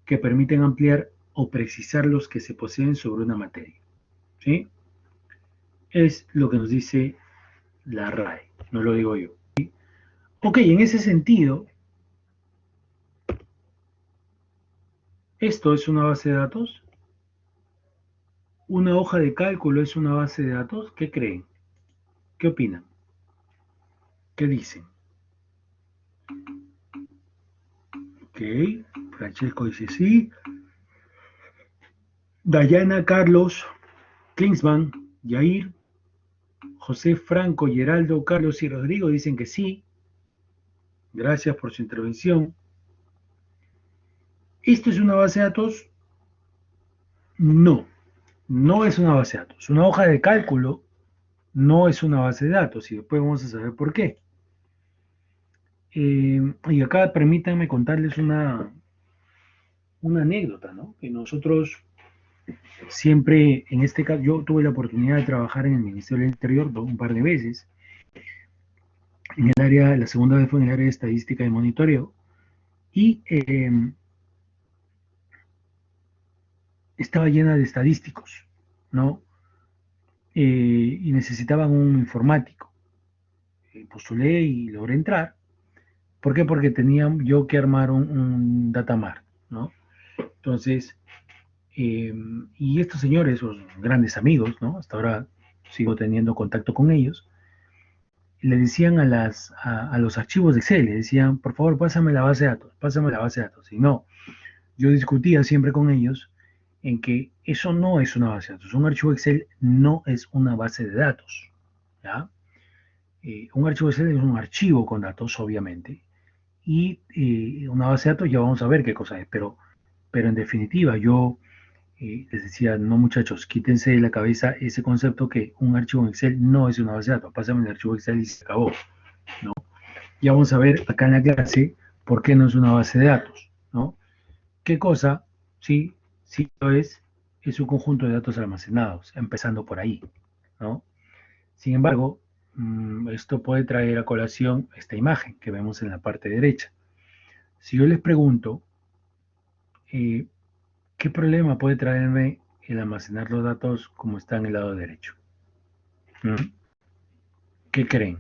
que permiten ampliar o precisar los que se poseen sobre una materia, ¿sí? Es lo que nos dice la RAE, no lo digo yo. ¿Sí? Ok, en ese sentido, ¿esto es una base de datos? ¿Una hoja de cálculo es una base de datos? ¿Qué creen? ¿Qué opinan? ¿Qué dicen? Ok, Francesco dice sí. Dayana, Carlos, Klinsmann, Yair, José, Franco, Geraldo, Carlos y Rodrigo dicen que sí. Gracias por su intervención. ¿Esto es una base de datos? No, no es una base de datos. Una hoja de cálculo no es una base de datos y después vamos a saber por qué. Y acá permítanme contarles una anécdota, ¿no? Que nosotros siempre, en este caso, yo tuve la oportunidad de trabajar en el Ministerio del Interior un par de veces. En el área, la segunda vez fue en el área de estadística y monitoreo. Y estaba llena de estadísticos, ¿no? Y necesitaban un informático. Postulé y logré entrar. ¿Por qué? Porque tenía yo que armar un datamart, ¿no? Entonces, y estos señores, los grandes amigos, ¿no? Hasta ahora sigo teniendo contacto con ellos, le decían a los archivos de Excel, le decían, por favor, pásame la base de datos, pásame la base de datos. Y no, yo discutía siempre con ellos en que eso no es una base de datos. Un archivo Excel no es una base de datos, ¿ya? Un archivo Excel es un archivo con datos, obviamente, y una base de datos ya vamos a ver qué cosa es, pero en definitiva yo les decía, no muchachos, quítense de la cabeza ese concepto que un archivo en Excel no es una base de datos, pásame el archivo Excel y se acabó, ¿no? Y vamos a ver acá en la clase por qué no es una base de datos, ¿no? ¿Qué cosa? Sí, sí lo es un conjunto de datos almacenados, empezando por ahí, ¿no? Sin embargo, esto puede traer a colación esta imagen que vemos en la parte derecha. Si yo les pregunto, eh, ¿qué problema puede traerme el almacenar los datos como está en el lado derecho? ¿Mm? ¿Qué creen?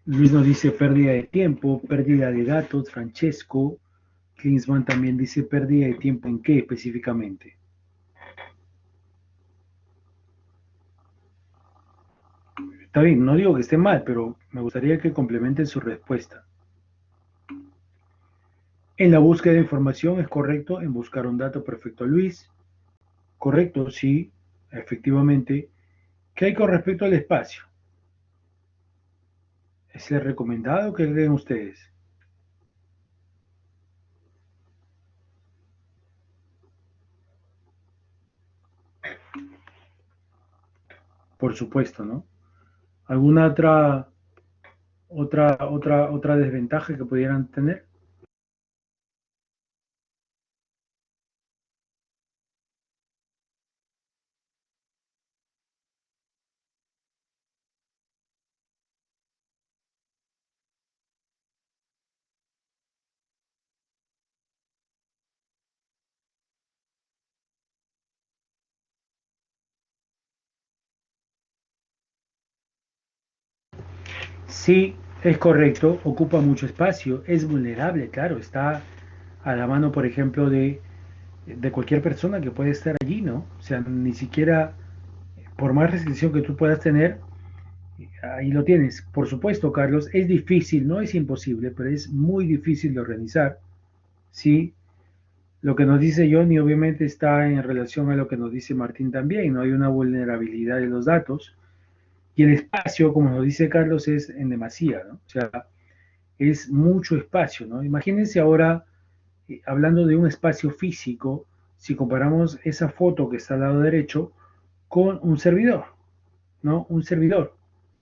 Luis nos dice pérdida de tiempo, pérdida de datos. Francesco Klinsmann también dice pérdida de tiempo. ¿En qué específicamente? Está bien, no digo que esté mal, pero me gustaría que complementen su respuesta. En la búsqueda de información es correcto, en buscar un dato perfecto, Luis. Correcto, sí, efectivamente. ¿Qué hay con respecto al espacio? ¿Es el recomendado? ¿Qué creen ustedes? Por supuesto, ¿no? ¿Alguna otra desventaja que pudieran tener? Sí, es correcto, ocupa mucho espacio, es vulnerable, claro, está a la mano, por ejemplo, de cualquier persona que puede estar allí, ¿no? O sea, ni siquiera, por más restricción que tú puedas tener, ahí lo tienes. Por supuesto, Carlos, es difícil, no es imposible, pero es muy difícil de organizar, ¿sí? Lo que nos dice Johnny obviamente está en relación a lo que nos dice Martín también, ¿no? Hay una vulnerabilidad de los datos y el espacio, como nos dice Carlos, es en demasía, ¿no? O sea, es mucho espacio, ¿no? Imagínense ahora, hablando de un espacio físico, si comparamos esa foto que está al lado derecho con un servidor, ¿no? Un servidor,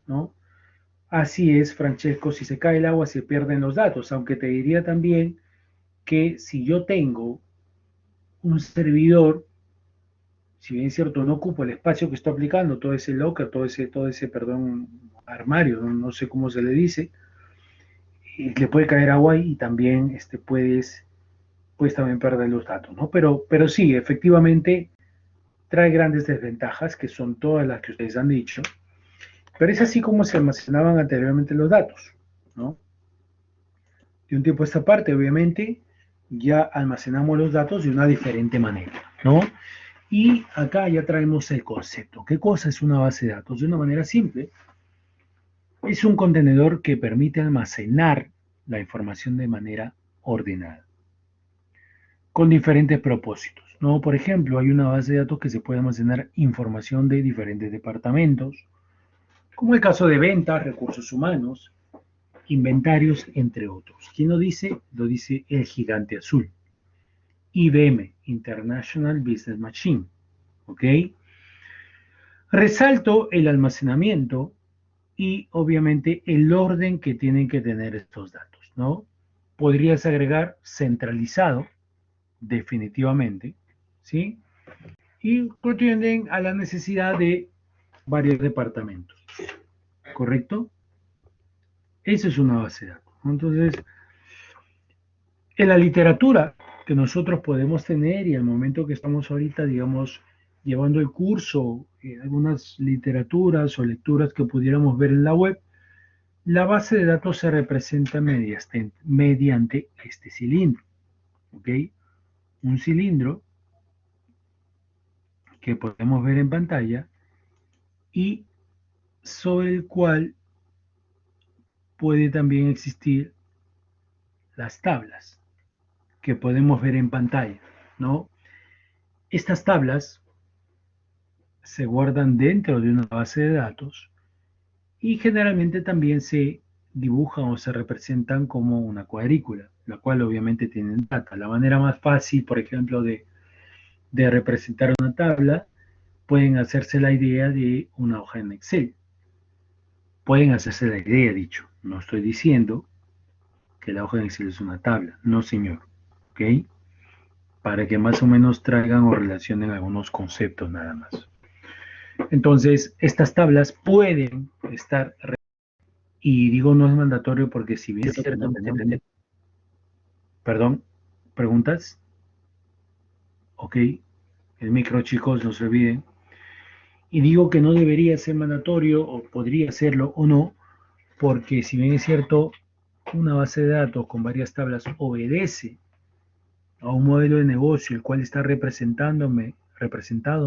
¿no? Así es, Francesco, si se cae el agua se pierden los datos, aunque te diría también que si yo tengo un servidor, si bien es cierto, no ocupo el espacio que estoy aplicando, todo ese locker, perdón, armario, no sé cómo se le dice, y le puede caer agua y también puedes también perder los datos, ¿no? Pero sí, efectivamente trae grandes desventajas, que son todas las que ustedes han dicho, pero es así como se almacenaban anteriormente los datos, ¿no? De un tiempo a esta parte, obviamente, ya almacenamos los datos de una diferente manera, ¿no? Y acá ya traemos el concepto. ¿Qué cosa es una base de datos? De una manera simple, es un contenedor que permite almacenar la información de manera ordenada, con diferentes propósitos, ¿no? Por ejemplo, hay una base de datos que se puede almacenar información de diferentes departamentos, como el caso de ventas, recursos humanos, inventarios, entre otros. ¿Quién lo dice? Lo dice el gigante azul. IBM, International Business Machine. ¿Ok? Resalto el almacenamiento y obviamente el orden que tienen que tener estos datos, ¿no? Podrías agregar centralizado, definitivamente, ¿sí? Y atienden a la necesidad de varios departamentos, ¿correcto? Eso es una base de datos. Entonces, en la literatura que nosotros podemos tener y el momento que estamos ahorita, digamos, llevando el curso, algunas literaturas o lecturas que pudiéramos ver en la web, la base de datos se representa mediante este cilindro, ¿ok? Un cilindro que podemos ver en pantalla y sobre el cual puede también existir las tablas que podemos ver en pantalla, ¿no? Estas tablas se guardan dentro de una base de datos y generalmente también se dibujan o se representan como una cuadrícula, la cual obviamente tienen data. La manera más fácil, por ejemplo, de representar una tabla, pueden hacerse la idea de una hoja en Excel. Pueden hacerse la idea, dicho. No estoy diciendo que la hoja en Excel es una tabla. No, señor. ¿Ok? Para que más o menos traigan o relacionen algunos conceptos nada más. Entonces, estas tablas pueden estar, y digo no es mandatorio porque si bien es cierto, tenemos, perdón, preguntas, ok, el micro chicos, no se olviden, y digo que no debería ser mandatorio o podría serlo o no, porque si bien es cierto, una base de datos con varias tablas obedece a un modelo de negocio el cual está representado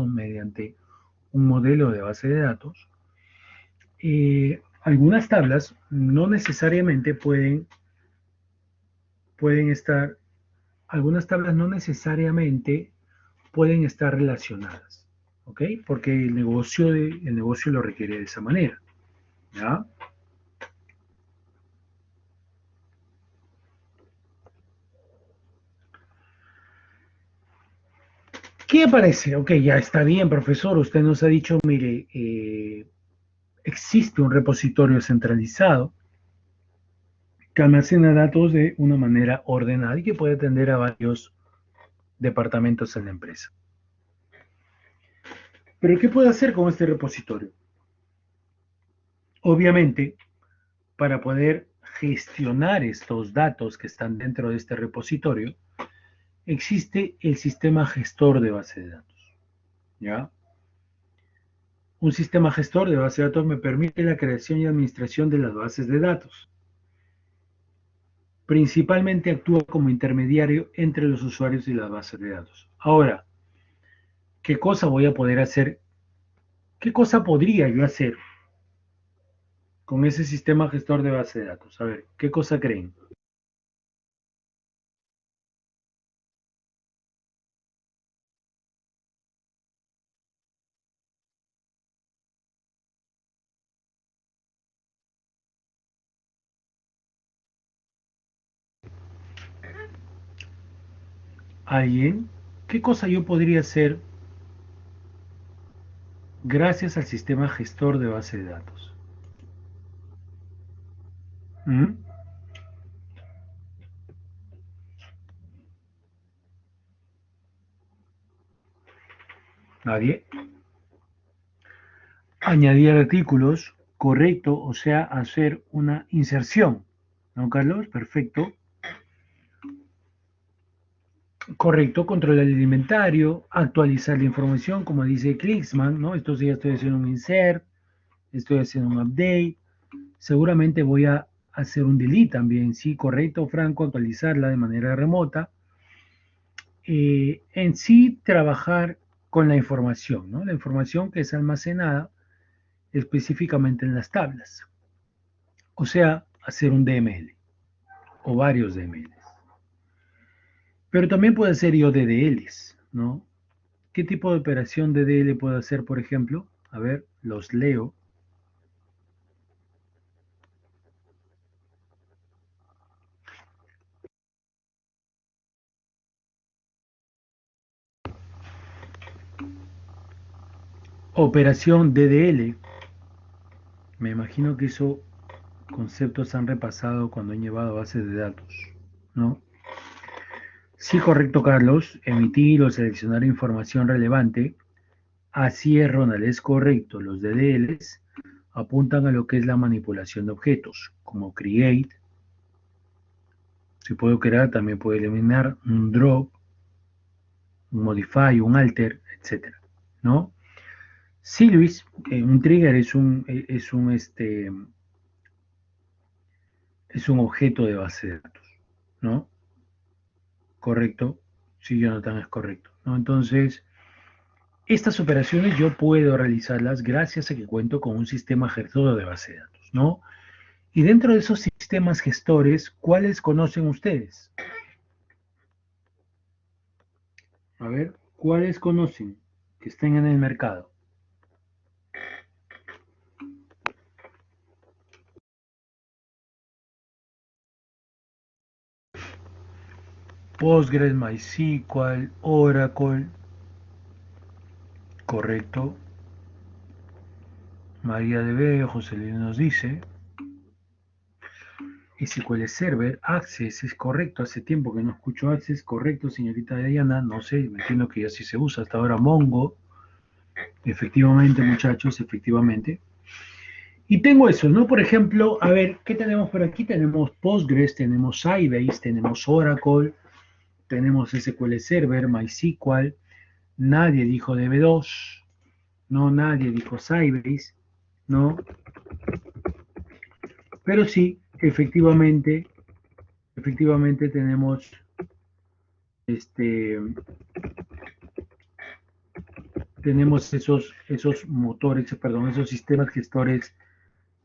mediante un modelo de base de datos, algunas tablas no necesariamente pueden estar, algunas tablas no necesariamente pueden estar relacionadas, ¿ok? Porque el negocio lo requiere de esa manera, ¿ya? ¿Qué aparece? Ok, ya está bien, profesor. Usted nos ha dicho, mire, existe un repositorio centralizado que almacena datos de una manera ordenada y que puede atender a varios departamentos en la empresa. Pero ¿qué puede hacer con este repositorio? Obviamente, para poder gestionar estos datos que están dentro de este repositorio, existe el sistema gestor de base de datos. ¿Ya? Un sistema gestor de base de datos me permite la creación y administración de las bases de datos. Principalmente actúa como intermediario entre los usuarios y las bases de datos. Ahora, ¿qué cosa voy a poder hacer? ¿Qué cosa podría yo hacer con ese sistema gestor de base de datos? A ver, ¿qué cosa creen? ¿Alguien? ¿Qué cosa yo podría hacer gracias al sistema gestor de base de datos? ¿Mm? ¿Nadie? Añadir artículos, correcto, o sea, hacer una inserción. ¿No, Carlos? Perfecto. Correcto, controlar el inventario, actualizar la información, como dice Clicksman, ¿no? Estos días estoy haciendo un insert, estoy haciendo un update, seguramente voy a hacer un delete también, sí, correcto, Franco, actualizarla de manera remota. En sí, trabajar con la información, ¿no? La información que es almacenada específicamente en las tablas. O sea, hacer un DML o varios DMLs. Pero también puede ser yo DDLs, ¿no? ¿Qué tipo de operación DDL puedo hacer, por ejemplo? A ver, los leo. Operación DDL. Me imagino que esos conceptos han repasado cuando han llevado bases de datos, ¿no? Sí, correcto, Carlos. Emitir o seleccionar información relevante. Así es, Ronald, es correcto. Los DDLs apuntan a lo que es la manipulación de objetos, como create. Si puedo crear, también puedo eliminar un drop, un modify, un alter, etcétera, ¿no? Sí, Luis, un trigger es un objeto de base de datos, ¿no? Correcto. Sí, Jonathan, es correcto, ¿no? Entonces, estas operaciones yo puedo realizarlas gracias a que cuento con un sistema gestor de base de datos, ¿no? Y dentro de esos sistemas gestores, ¿cuáles conocen ustedes? A ver, ¿cuáles conocen que estén en el mercado? Postgres, MySQL, Oracle. correcto. María de B, José Luis nos dice, SQL Server, Access, es correcto, hace tiempo que no escucho Access, correcto, señorita Diana, no sé, me entiendo que ya sí se usa hasta ahora Mongo, efectivamente muchachos, efectivamente. Y tengo eso, ¿no? Por ejemplo, a ver, ¿qué tenemos por aquí? Tenemos Postgres, tenemos Sybase, tenemos Oracle, tenemos SQL Server, MySQL, nadie dijo DB2, no, nadie dijo Sybase, ¿no? Pero sí, efectivamente tenemos este, tenemos esos motores, perdón, esos sistemas gestores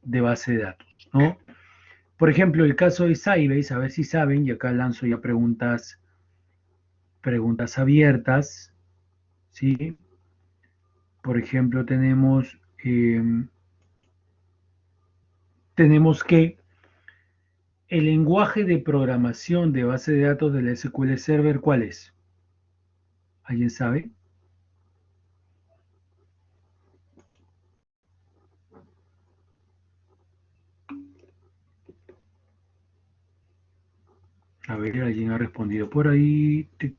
de base de datos, ¿no? Por ejemplo, el caso de Sybase, a ver si saben, y acá lanzo ya preguntas abiertas, ¿sí? Por ejemplo, tenemos que el lenguaje de programación de base de datos del SQL Server, ¿cuál es? ¿Alguien sabe? A ver, alguien ha respondido por ahí. Tic,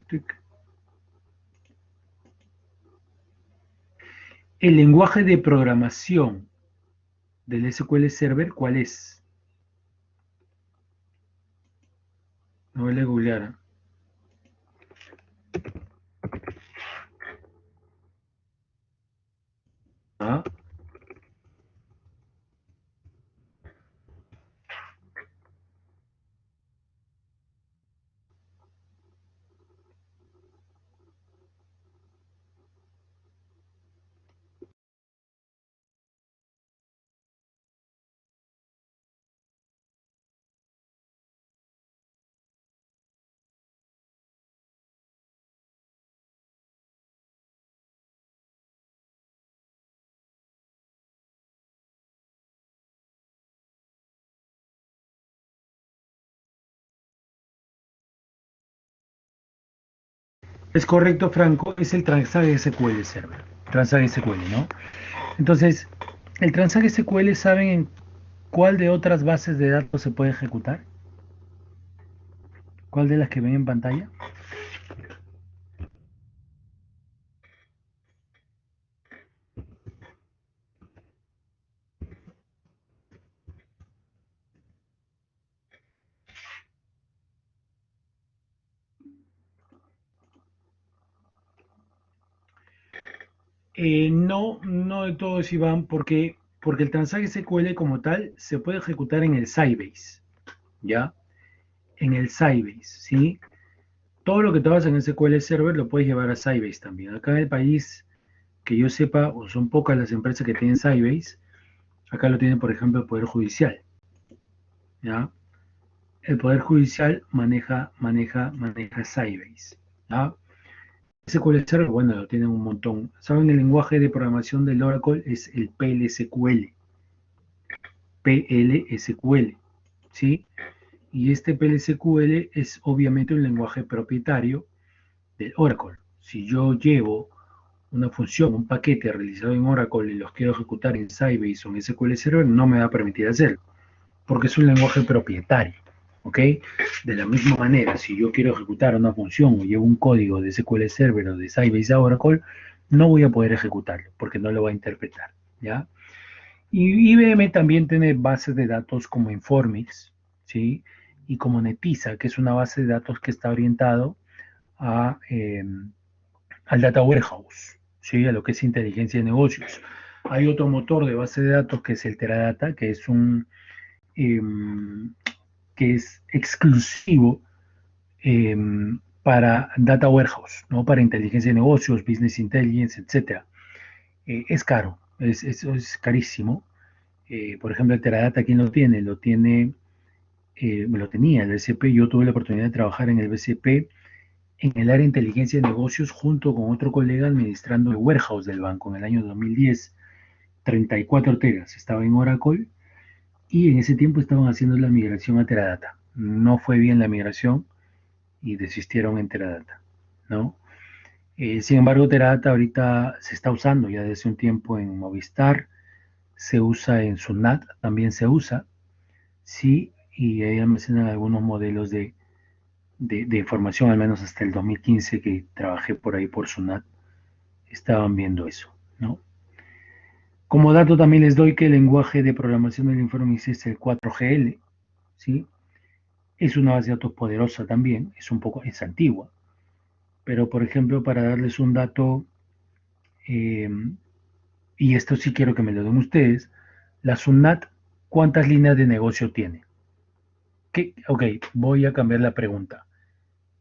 tic. El lenguaje de programación del SQL Server, ¿cuál es? No voy a googlear. ¿Ah? Es correcto, Franco, es el Transact SQL Server. Transact SQL, ¿no? Entonces, el Transact SQL, ¿saben en cuál de otras bases de datos se puede ejecutar? ¿Cuál de las que ven en pantalla? No, no de todos, Iván, porque el Transact SQL como tal se puede ejecutar en el Sybase, ¿ya? En el Sybase, ¿sí? Todo lo que te vas en SQL Server lo puedes llevar a Sybase también. Acá en el país, que yo sepa, o son pocas las empresas que tienen Sybase, acá lo tienen, por ejemplo, el Poder Judicial, ¿ya? El Poder Judicial maneja Sybase, ¿ya? SQL Server, bueno, lo tienen un montón. ¿Saben? El lenguaje de programación del Oracle es el PLSQL, PLSQL, ¿sí? Y este PLSQL es obviamente un lenguaje propietario del Oracle. Si yo llevo una función, un paquete realizado en Oracle y los quiero ejecutar en Sybase o en SQL Server, no me va a permitir hacerlo, porque es un lenguaje propietario. ¿Ok? De la misma manera, si yo quiero ejecutar una función o llevo un código de SQL Server o de Sybase a Oracle, no voy a poder ejecutarlo porque no lo va a interpretar. ¿Ya? Y IBM también tiene bases de datos como Informix, ¿sí? Y como Netisa, que es una base de datos que está orientado a, al Data Warehouse, ¿sí? A lo que es inteligencia de negocios. Hay otro motor de base de datos que es el Teradata, eh, que es exclusivo eh, para Data Warehouse, ¿no? Para inteligencia de negocios, Business Intelligence, etcétera. Es caro, es carísimo. Por ejemplo, el Teradata, ¿quién lo tiene? Me lo tenía el BCP. Yo tuve la oportunidad de trabajar en el BCP en el área de inteligencia de negocios junto con otro colega administrando el warehouse del banco en el año 2010, 34 teras. Estaba en Oracle y en ese tiempo estaban haciendo la migración a Teradata. No fue bien la migración y desistieron en Teradata, ¿no? Sin embargo, Teradata ahorita se está usando ya desde un tiempo en Movistar, se usa en Sunat, también se usa, sí, y ahí mencionan algunos modelos de información, al menos hasta el 2015 que trabajé por ahí por Sunat, estaban viendo eso, ¿no? Como dato también les doy que el lenguaje de programación del Informix es el 4GL, ¿sí? Es una base de datos poderosa también, es antigua, pero por ejemplo, para darles un dato, eh, y esto sí quiero que me lo den ustedes, la SUNAT, ¿cuántas líneas de negocio tiene? Ok, voy a cambiar la pregunta.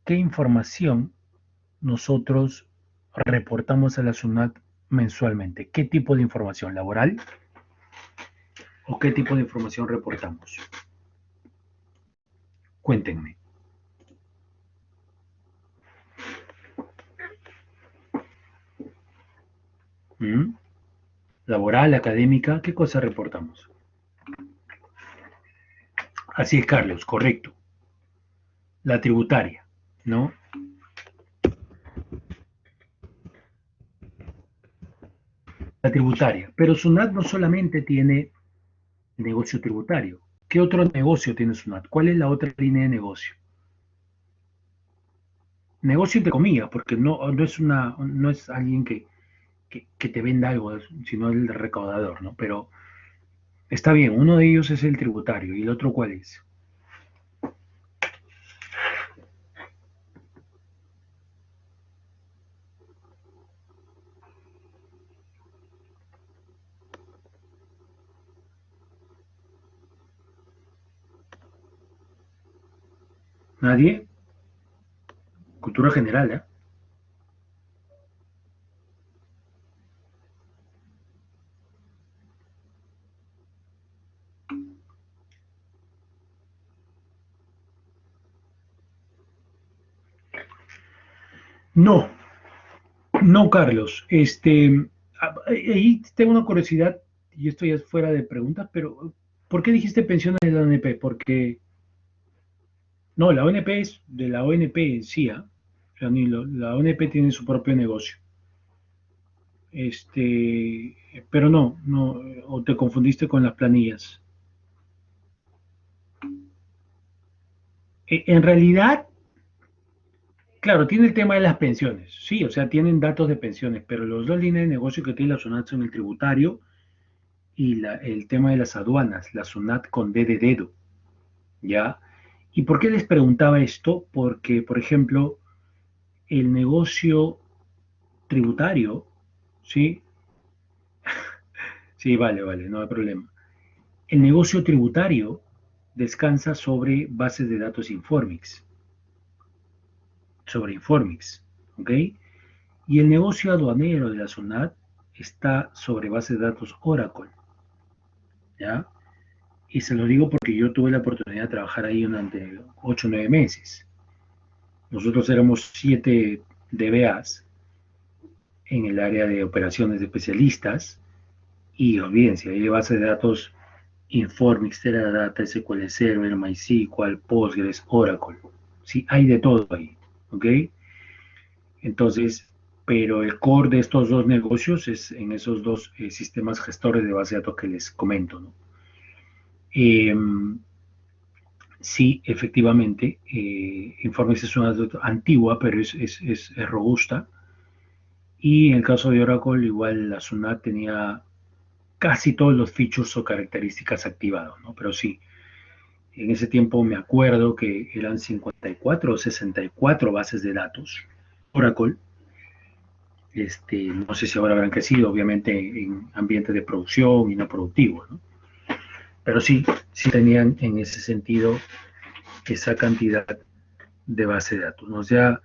¿Qué información nosotros reportamos a la SUNAT mensualmente? ¿Qué tipo de información laboral o qué tipo de información reportamos? Cuéntenme. ¿Mm? Laboral, académica, ¿qué cosa reportamos? Así es, Carlos, correcto. La tributaria, ¿no? La tributaria. Pero SUNAT no solamente tiene negocio tributario. ¿Qué otro negocio tiene SUNAT? ¿Cuál es la otra línea de negocio? Negocio entre comillas, porque no es alguien que te venda algo, sino el recaudador, ¿no? Pero está bien, uno de ellos es el tributario y el otro ¿cuál es? ¿Nadie? Cultura general, ¿eh? No, no, Carlos. Ahí tengo una curiosidad, y esto ya es fuera de preguntas, pero ¿por qué dijiste pensiones de la ONP? Porque, no, la ONP es de la ONP en sí, ¿ah? La ONP tiene su propio negocio. Pero no, o te confundiste con las planillas. En realidad, claro, tiene el tema de las pensiones, sí, o sea, tienen datos de pensiones, pero los dos líneas de negocio que tiene la SUNAT son el tributario y el tema de las aduanas, la SUNAT con D de dedo, ¿ya? ¿Y por qué les preguntaba esto? Porque, por ejemplo, el negocio tributario, ¿sí? Sí, vale, no hay problema. El negocio tributario descansa sobre Informix, ¿ok? Y el negocio aduanero de la SUNAT está sobre base de datos Oracle, ¿ya? Y se lo digo porque yo tuve la oportunidad de trabajar ahí durante 8 o 9 meses. Nosotros éramos 7 DBAs en el área de operaciones de especialistas y olvídense, hay base de datos Informix, Teradata, SQL Server, MySQL, Postgres, Oracle. Sí, hay de todo ahí, ¿ok? Entonces, pero el core de estos dos negocios es en esos dos sistemas gestores de base de datos que les comento, ¿no? Eh, sí, efectivamente, Informix es una antigua, pero es robusta. Y en el caso de Oracle, igual la SUNAT tenía casi todos los features o características activados, ¿no? Pero sí, en ese tiempo me acuerdo que eran 54 o 64 bases de datos Oracle. No sé si ahora habrán crecido, obviamente, en ambientes de producción y no productivos, ¿no? Pero sí tenían en ese sentido esa cantidad de base de datos, ¿no? O sea,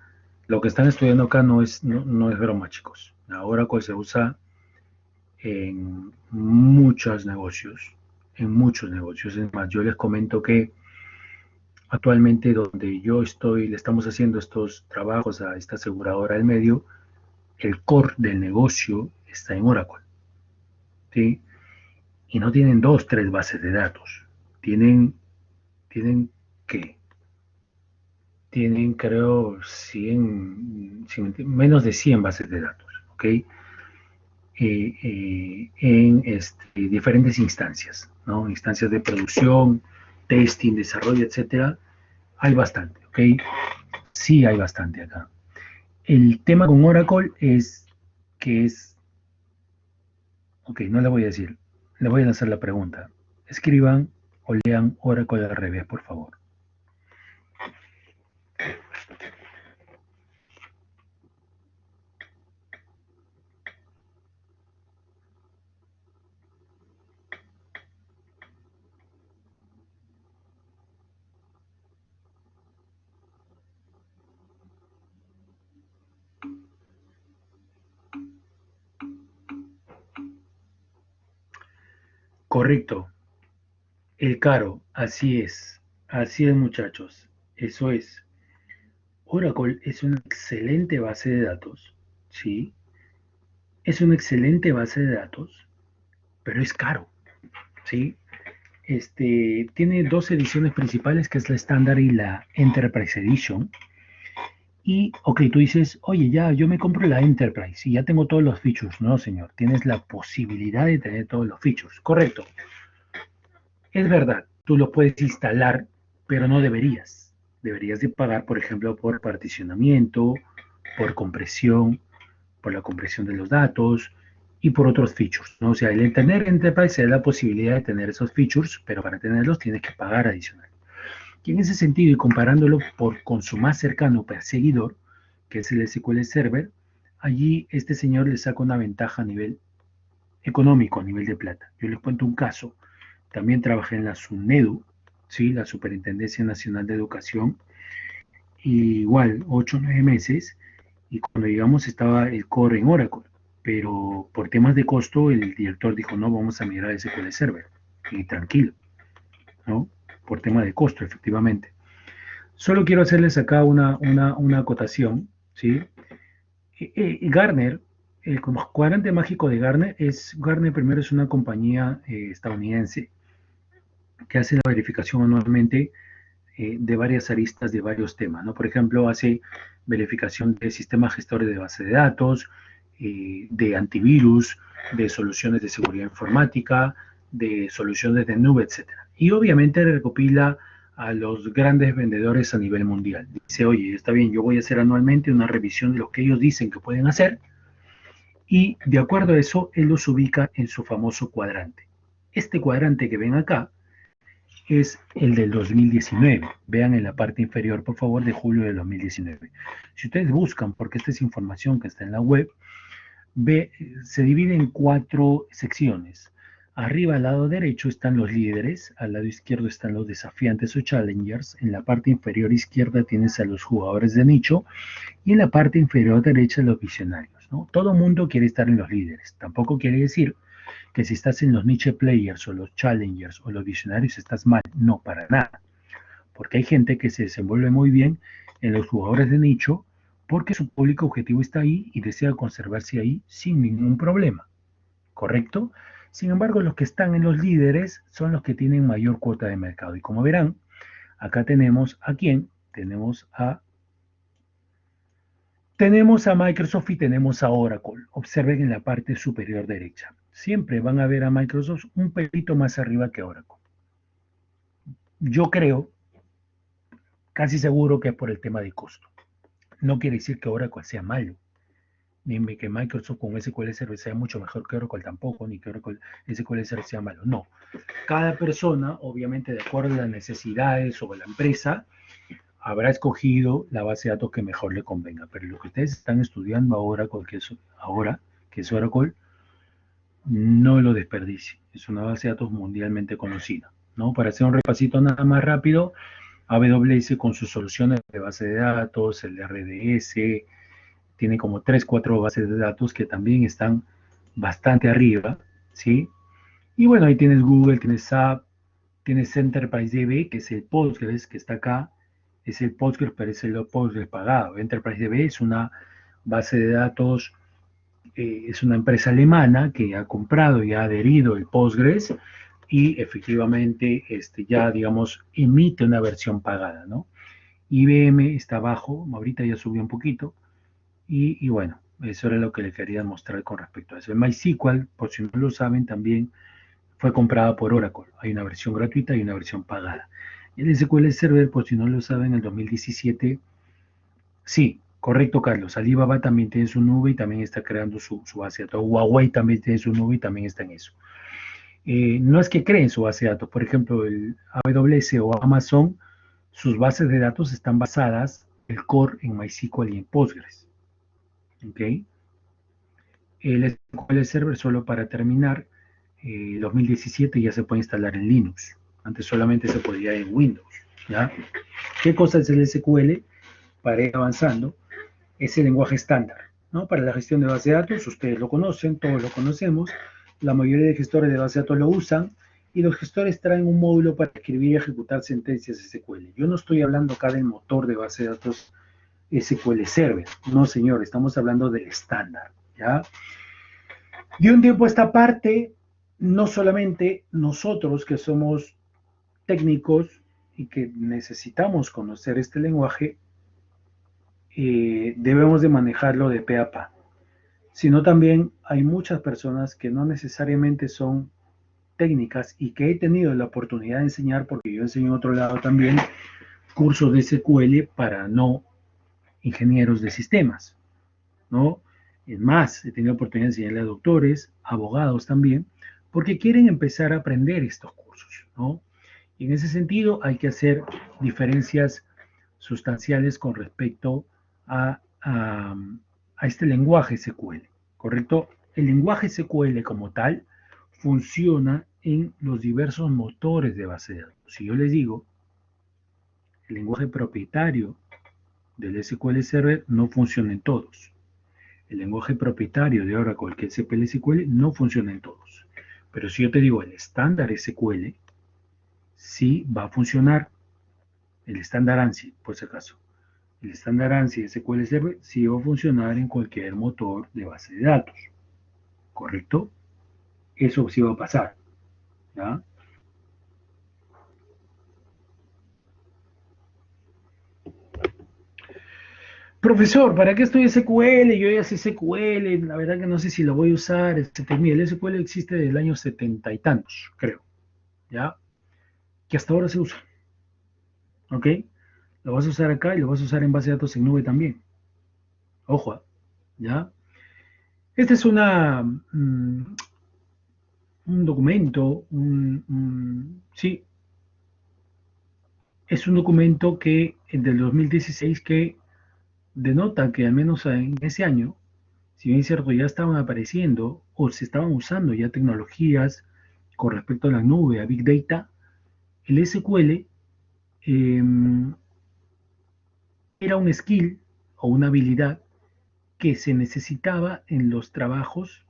lo que están estudiando acá no es broma, chicos. La Oracle se usa en muchos negocios. Es más, yo les comento que actualmente donde yo estoy, le estamos haciendo estos trabajos a esta aseguradora del medio, el core del negocio está en Oracle, ¿sí? Y no tienen dos, tres bases de datos. Tienen, ¿qué? tienen, creo, menos de 100 bases de datos, ¿ok? En diferentes instancias, ¿no? Instancias de producción, testing, desarrollo, etcétera. Hay bastante, ¿ok? Sí hay bastante acá. El tema con Oracle es que es, ok, no le voy a decir, le voy a lanzar la pregunta. Escriban o lean Oracle al revés, por favor. Correcto, el caro, así es muchachos, eso es. Oracle es una excelente base de datos, ¿sí? Es una excelente base de datos, pero es caro, ¿sí? Tiene dos ediciones principales, que es la Standard y la Enterprise Edition. Y, ok, tú dices, oye, ya, yo me compro la Enterprise y ya tengo todos los features. No, señor, tienes la posibilidad de tener todos los features. Correcto, es verdad, tú los puedes instalar, pero no deberías. Deberías de pagar, por ejemplo, por particionamiento, por compresión, por la compresión de los datos y por otros features, ¿no? O sea, el tener Enterprise te da la posibilidad de tener esos features, pero para tenerlos tienes que pagar adicional. Y en ese sentido, y comparándolo con su más cercano perseguidor, que es el SQL Server, allí este señor le saca una ventaja a nivel económico, a nivel de plata. Yo les cuento un caso. También trabajé en la SUNEDU, ¿sí? La Superintendencia Nacional de Educación, y igual 8 o 9 meses, y cuando llegamos estaba el core en Oracle, pero por temas de costo el director dijo, no, vamos a migrar a SQL Server, y tranquilo, ¿no? Por tema de costo, efectivamente. Solo quiero hacerles acá una acotación, ¿sí? Gartner, el cuadrante mágico de Gartner Gartner primero es una compañía estadounidense que hace la verificación anualmente de varias aristas de varios temas, ¿no? Por ejemplo, hace verificación de sistemas gestores de base de datos, de antivirus, de soluciones de seguridad informática, de soluciones de nube, etcétera. Y obviamente recopila a los grandes vendedores a nivel mundial. Dice, oye, está bien, yo voy a hacer anualmente una revisión de lo que ellos dicen que pueden hacer y de acuerdo a eso, él los ubica en su famoso cuadrante. Este cuadrante que ven acá es el del 2019. Vean en la parte inferior, por favor, de julio del 2019. Si ustedes buscan, porque esta es información que está en la web, se divide en 4 secciones. Arriba al lado derecho están los líderes, al lado izquierdo están los desafiantes o challengers, en la parte inferior izquierda tienes a los jugadores de nicho y en la parte inferior derecha los visionarios, ¿no? Todo mundo quiere estar en los líderes. Tampoco quiere decir que si estás en los niche players o los challengers o los visionarios estás mal. No, para nada. Porque hay gente que se desenvuelve muy bien en los jugadores de nicho porque su público objetivo está ahí y desea conservarse ahí sin ningún problema. ¿Correcto? Sin embargo, los que están en los líderes son los que tienen mayor cuota de mercado. Y como verán, acá tenemos a quién? Tenemos a Microsoft y tenemos a Oracle. Observen en la parte superior derecha. Siempre van a ver a Microsoft un pelito más arriba que Oracle. Yo creo, casi seguro que es por el tema de costo. No quiere decir que Oracle sea malo, ni que Microsoft con SQL Server sea mucho mejor que Oracle tampoco, ni que Oracle SQL Server sea malo. No. Cada persona, obviamente, de acuerdo a las necesidades o a la empresa, habrá escogido la base de datos que mejor le convenga. Pero lo que ustedes están estudiando ahora, que es Oracle, no lo desperdicie. Es una base de datos mundialmente conocida, ¿no? Para hacer un repasito nada más rápido, AWS con sus soluciones de base de datos, el RDS, tiene como 3, 4 bases de datos que también están bastante arriba, ¿sí? Y bueno, ahí tienes Google, tienes SAP, tienes Enterprise DB, que es el Postgres que está acá, es el Postgres, pero es el Postgres pagado. Enterprise DB es una base de datos, es una empresa alemana que ha comprado y ha adherido el Postgres y efectivamente ya, digamos, emite una versión pagada, ¿no? IBM está abajo, ahorita ya subió un poquito, y bueno, eso era lo que le quería mostrar con respecto a eso. El MySQL, por si no lo saben, también fue comprada por Oracle. Hay una versión gratuita y una versión pagada. El SQL Server, por si no lo saben, en el 2017, sí, correcto, Carlos. Alibaba también tiene su nube y también está creando su base de datos. Huawei también tiene su nube y también está en eso. No es que creen su base de datos, por ejemplo, el AWS o Amazon, sus bases de datos están basadas, el core en MySQL y en Postgres. ¿Ok? El SQL Server, solo para terminar, 2017 ya se puede instalar en Linux. Antes solamente se podía en Windows. ¿Ya? ¿Qué cosa es el SQL? Para ir avanzando, es el lenguaje estándar, ¿no? Para la gestión de base de datos, ustedes lo conocen, todos lo conocemos, la mayoría de gestores de base de datos lo usan, y los gestores traen un módulo para escribir y ejecutar sentencias SQL. Yo no estoy hablando acá del motor de base de datos SQL Server, no señor, estamos hablando del estándar, ¿ya? De un tiempo a esta parte, no solamente nosotros que somos técnicos y que necesitamos conocer este lenguaje, debemos de manejarlo de pe a pa, sino también hay muchas personas que no necesariamente son técnicas y que he tenido la oportunidad de enseñar, porque yo enseño en otro lado también, cursos de SQL para no ingenieros de sistemas, ¿no? Es más, he tenido la oportunidad de enseñarle a doctores, abogados también, porque quieren empezar a aprender estos cursos, ¿no? Y en ese sentido hay que hacer diferencias sustanciales con respecto a este lenguaje SQL, ¿correcto? El lenguaje SQL como tal funciona en los diversos motores de base de datos. Si yo les digo, el lenguaje propietario del SQL Server no funciona en todos. El lenguaje propietario de Oracle, que es SQL, no funciona en todos. Pero si yo te digo el estándar SQL, sí va a funcionar. El estándar ANSI, por si acaso. El estándar ANSI SQL Server sí va a funcionar en cualquier motor de base de datos. ¿Correcto? Eso sí va a pasar. ¿Ya? Profesor, ¿para qué estoy SQL? Yo ya sé SQL, la verdad que no sé si lo voy a usar. Mira, el SQL existe desde el año 70 y tantos, creo, ¿ya? Que hasta ahora se usa, ¿ok? Lo vas a usar acá y lo vas a usar en base de datos en nube también. Ojo, ¿ya? Este es un documento, sí, es un documento que del 2016 que denota que al menos en ese año, si bien es cierto, ya estaban apareciendo o se estaban usando ya tecnologías con respecto a la nube, a Big Data, el SQL eh, era un skill o una habilidad que se necesitaba en los trabajos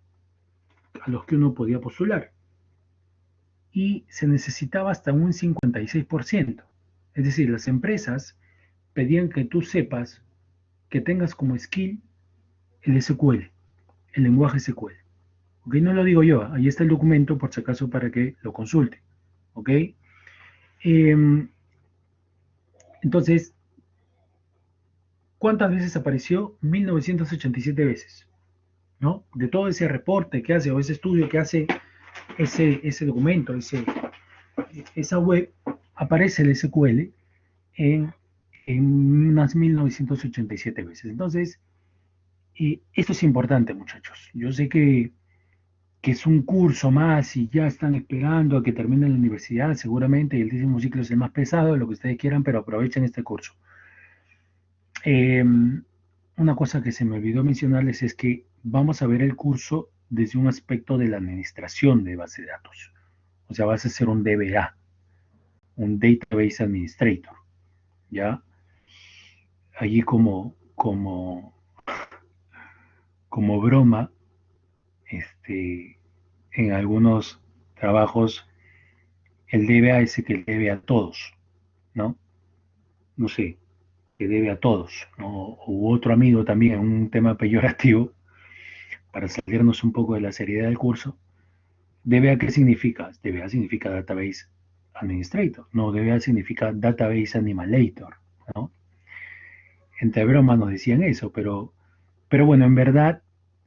a los que uno podía postular. Y se necesitaba hasta un 56%. Es decir, las empresas pedían que tú sepas, que tengas como skill el SQL, el lenguaje SQL. ¿Ok? No lo digo yo, ahí está el documento por si acaso para que lo consulte. ¿Ok? Entonces, ¿cuántas veces apareció? 1987 veces. ¿No? De todo ese reporte que hace o ese estudio que hace ese documento, esa web, aparece el SQL en, en unas 1987 veces. Entonces, esto es importante, muchachos. Yo sé que es un curso más y ya están esperando a que termine la universidad, seguramente, y el décimo ciclo es el más pesado, lo que ustedes quieran, pero aprovechen este curso. Eh, una cosa que se me olvidó mencionarles es que vamos a ver el curso desde un aspecto de la administración de base de datos. O sea, vas a ser un DBA, un Database Administrator, ¿ya? Allí como broma, en algunos trabajos, el DBA es el que debe a todos, ¿no? No sé, que debe a todos, ¿no? U otro amigo también, un tema peyorativo, para salirnos un poco de la seriedad del curso. DBA, ¿qué significa? DBA significa Database Administrator, no, DBA significa Database Animalator, ¿no? entre broma nos decían eso, pero bueno, en verdad,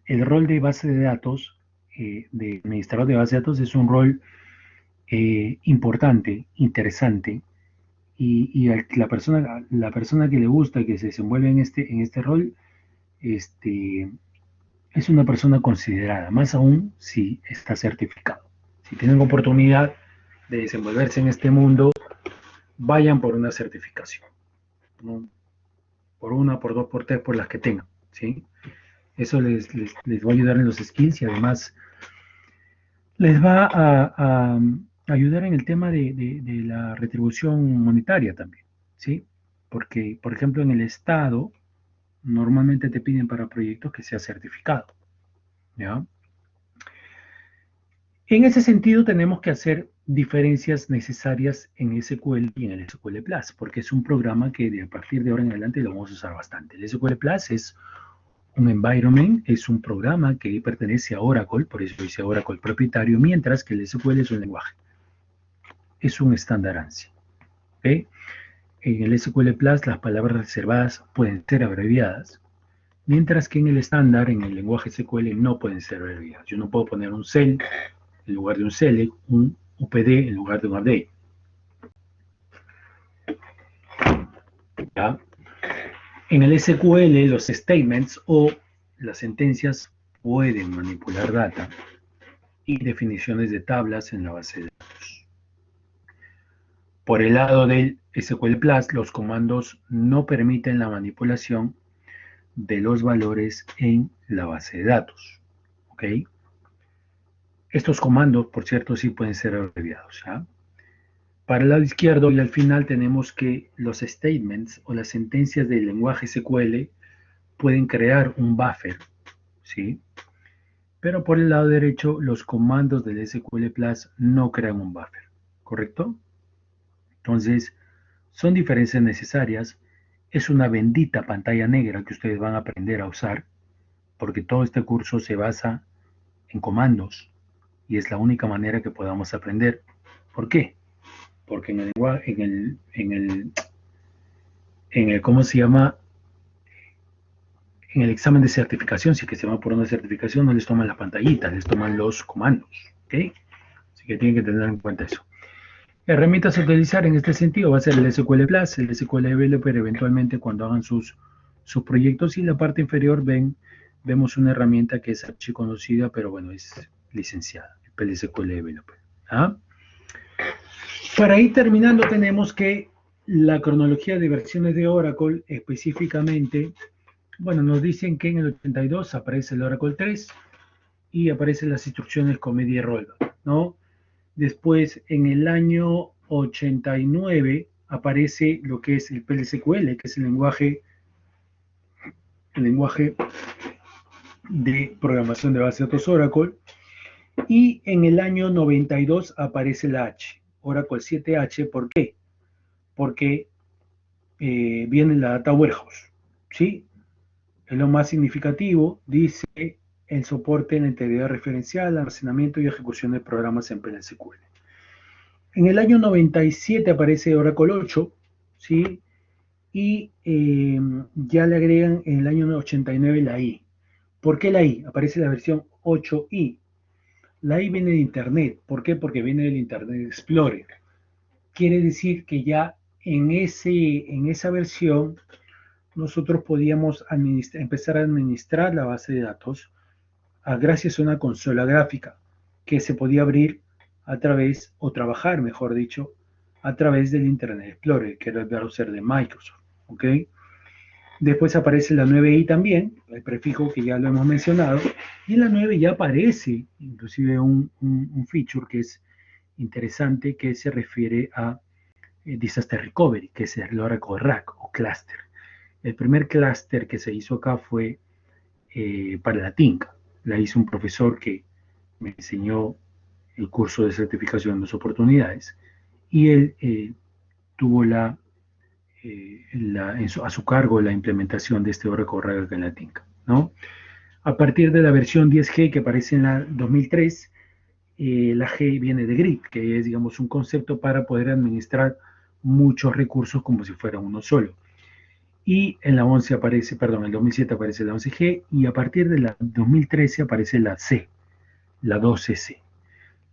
el rol de base de datos, de administrador de base de datos, es un rol importante, interesante, la persona que le gusta, que se desenvuelve en este rol, este, es una persona considerada, más aún si está certificado. Si tienen oportunidad de desenvolverse en este mundo, vayan por una certificación, ¿no? Por una, por dos, por tres, por las que tengan, ¿sí? Eso les va a ayudar en los skills y además les va a ayudar en el tema de la retribución monetaria también, ¿sí? Porque, por ejemplo, en el Estado normalmente te piden para proyectos que sea certificado, ¿ya? En ese sentido tenemos que hacer diferencias necesarias en SQL y en el SQL Plus, porque es un programa que a partir de ahora en adelante lo vamos a usar bastante. El SQL Plus es un environment, es un programa que pertenece a Oracle, por eso dice Oracle propietario, mientras que el SQL es un lenguaje, es un estándar ANSI. ¿Okay? En el SQL Plus las palabras reservadas pueden ser abreviadas, mientras que en el estándar, en el lenguaje SQL, no pueden ser abreviadas. Yo no puedo poner un cell en lugar de un select, un UPD en lugar de un update. ¿Ya? En el SQL, los statements o las sentencias pueden manipular data y definiciones de tablas en la base de datos. Por el lado del SQL Plus, los comandos no permiten la manipulación de los valores en la base de datos. ¿Ok? Estos comandos, por cierto, sí pueden ser abreviados. ¿Ya? Para el lado izquierdo y al final tenemos que los statements o las sentencias del lenguaje SQL pueden crear un buffer, ¿sí? Pero por el lado derecho, los comandos del SQL Plus no crean un buffer, ¿correcto? Entonces, son diferencias necesarias. Es una bendita pantalla negra que ustedes van a aprender a usar, porque todo este curso se basa en comandos y es la única manera que podamos aprender. ¿Por qué? Porque ¿cómo se llama? En el examen de certificación, si es que se va por una certificación, no les toman las pantallitas, les toman los comandos, ¿ok? Así que tienen que tener en cuenta eso. Herramientas a utilizar en este sentido va a ser el SQL Plus, el SQL Developer eventualmente cuando hagan sus proyectos, y en la parte inferior vemos una herramienta que es archiconocida, pero bueno, es licenciada, el SQL Developer. ¿Ah? Para ir terminando tenemos que la cronología de versiones de Oracle específicamente, bueno, nos dicen que en el 82 aparece el Oracle 3 y aparecen las instrucciones comedia y rollback, ¿no? Después, en el año 89, aparece lo que es el PLSQL, que es el lenguaje de programación de base de datos Oracle. Y en el año 92 aparece la H, Oracle 7H. ¿Por qué? Porque viene la Data Warehouse, ¿sí? Es lo más significativo, dice el soporte en la integridad referencial, almacenamiento y ejecución de programas en PLSQL. En el año 97 aparece Oracle 8, ¿sí? Y ya le agregan en el año 89 la I. ¿Por qué la I? Aparece la versión 8i. La I viene de Internet. ¿Por qué? Porque viene del Internet Explorer. Quiere decir que ya en esa versión nosotros podíamos empezar a administrar la base de datos gracias a una consola gráfica que se podía abrir a través, o trabajar, mejor dicho, a través del Internet Explorer, que era el browser de Microsoft. ¿Ok? Después aparece la 9i también, el prefijo que ya lo hemos mencionado, y en la 9 ya aparece inclusive un feature que es interesante, que se refiere a Disaster Recovery, que es el Oracle RAC o Cluster. El primer cluster que se hizo acá fue para la Tinca. La hizo un profesor que me enseñó el curso de certificación de dos oportunidades, y él tuvo a su cargo la implementación de este Oracle RAC en la Tinca, ¿no? A partir de la versión 10G que aparece en la 2003, la G viene de Grid, que es, digamos, un concepto para poder administrar muchos recursos como si fuera uno solo. y en la 11 aparece, perdón, en el 2007 aparece la 11G y a partir de la 2013 aparece la C, la 12C.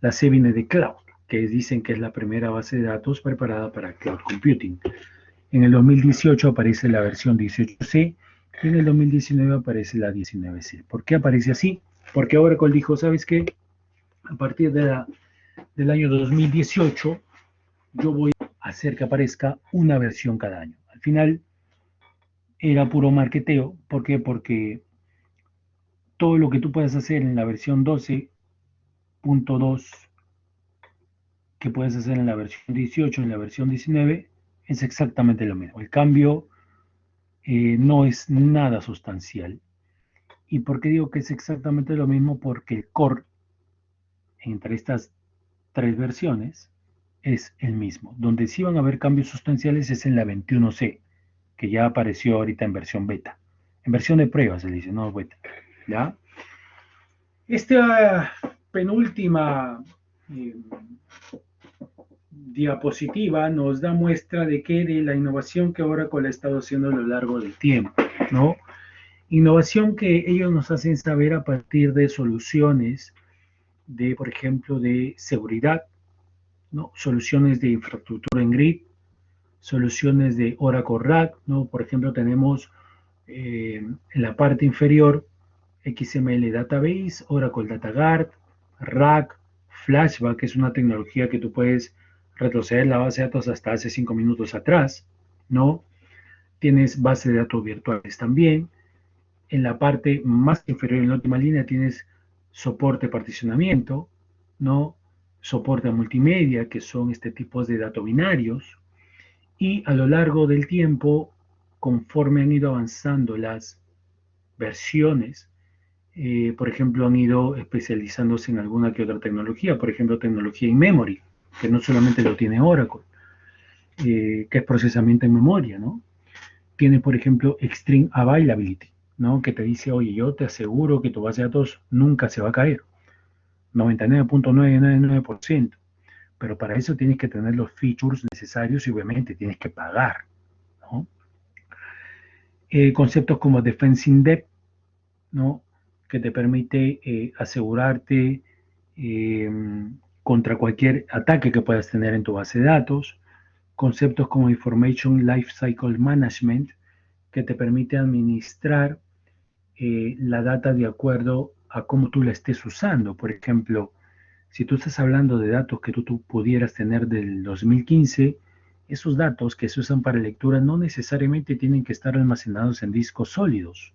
La C viene de Cloud, que dicen que es la primera base de datos preparada para Cloud Computing. En el 2018 aparece la versión 18C y en el 2019 aparece la 19C. ¿Por qué aparece así? Porque Oracle dijo, ¿sabes qué? A partir del año 2018 yo voy a hacer que aparezca una versión cada año. Al final era puro marketeo. ¿Por qué? Porque todo lo que tú puedas hacer en la versión 12.2 que puedes hacer en la versión 18, en la versión 19, es exactamente lo mismo. El cambio no es nada sustancial. ¿Y por qué digo que es exactamente lo mismo? Porque el core entre estas tres versiones es el mismo. Donde sí van a haber cambios sustanciales es en la 21C, que ya apareció ahorita en versión beta. En versión de prueba se le dice, no beta. ¿Ya? Esta penúltima eh, diapositiva nos da muestra de que de la innovación que Oracle ha estado haciendo a lo largo del tiempo, ¿no? Innovación que ellos nos hacen saber a partir de soluciones de, por ejemplo, de seguridad, ¿no? Soluciones de infraestructura en grid, soluciones de Oracle RAC, ¿no? Por ejemplo, tenemos en la parte inferior XML Database, Oracle Data Guard, RAC, Flashback, que es una tecnología que tú puedes retroceder la base de datos hasta hace 5 minutos atrás, ¿no? Tienes base de datos virtuales también. En la parte más inferior, en la última línea, tienes soporte particionamiento, ¿no? Soporte a multimedia, que son este tipo de datos binarios. Y a lo largo del tiempo, conforme han ido avanzando las versiones, por ejemplo, han ido especializándose en alguna que otra tecnología, por ejemplo, tecnología in memory, que no solamente lo tiene Oracle, que es procesamiento en memoria, ¿no? Tiene, por ejemplo, Extreme Availability, ¿no? Que te dice, oye, yo te aseguro que tu base de datos nunca se va a caer, 99.999%, pero para eso tienes que tener los features necesarios y obviamente tienes que pagar, ¿no? Conceptos como Defense in Depth, ¿no? Que te permite asegurarte eh, contra cualquier ataque que puedas tener en tu base de datos. Conceptos como Information Lifecycle Management, que te permite administrar la data de acuerdo a cómo tú la estés usando. Por ejemplo, si tú estás hablando de datos que tú pudieras tener del 2015, esos datos que se usan para lectura no necesariamente tienen que estar almacenados en discos sólidos.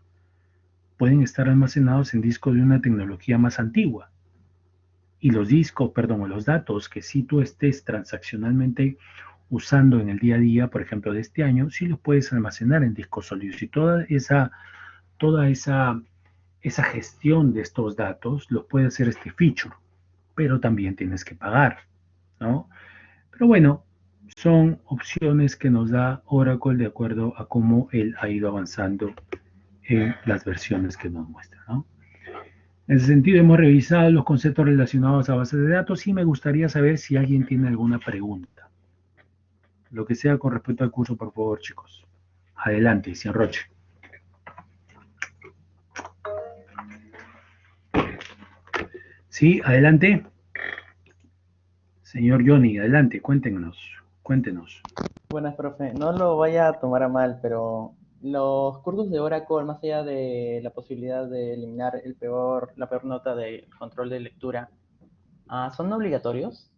Pueden estar almacenados en discos de una tecnología más antigua. Y los discos, perdón, o los datos que si tú estés transaccionalmente usando en el día a día, por ejemplo, de este año, sí los puedes almacenar en discos sólidos. Y toda esa gestión de estos datos los puede hacer este feature, pero también tienes que pagar, ¿no? Pero bueno, son opciones que nos da Oracle de acuerdo a cómo él ha ido avanzando en las versiones que nos muestra, ¿no? En ese sentido, hemos revisado los conceptos relacionados a bases de datos y me gustaría saber si alguien tiene alguna pregunta. Lo que sea con respecto al curso, por favor, chicos. Adelante, sin Roche. Sí, adelante. Señor Johnny, adelante, cuéntenos. Buenas, profe. No lo vaya a tomar a mal, pero los cursos de Oracle, más allá de la posibilidad de eliminar la peor nota del control de lectura, ¿son obligatorios?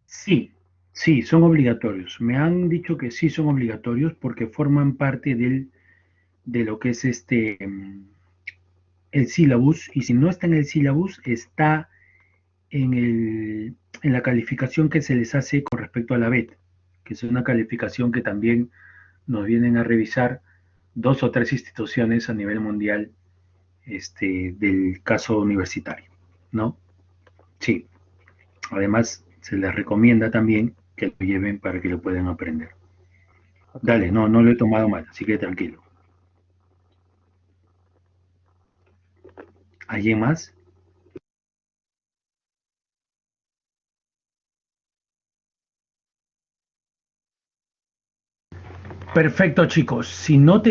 Sí, sí, son obligatorios. Me han dicho que sí son obligatorios porque forman parte de lo que es el syllabus, y si no está en el syllabus, está en la calificación que se les hace con respecto a la BET, que es una calificación que también nos vienen a revisar dos o tres instituciones a nivel mundial del caso universitario, ¿no? Sí, además se les recomienda también que lo lleven para que lo puedan aprender. Ok. Dale, no lo he tomado mal, así que tranquilo. ¿Alguien más? Perfecto, chicos. Si no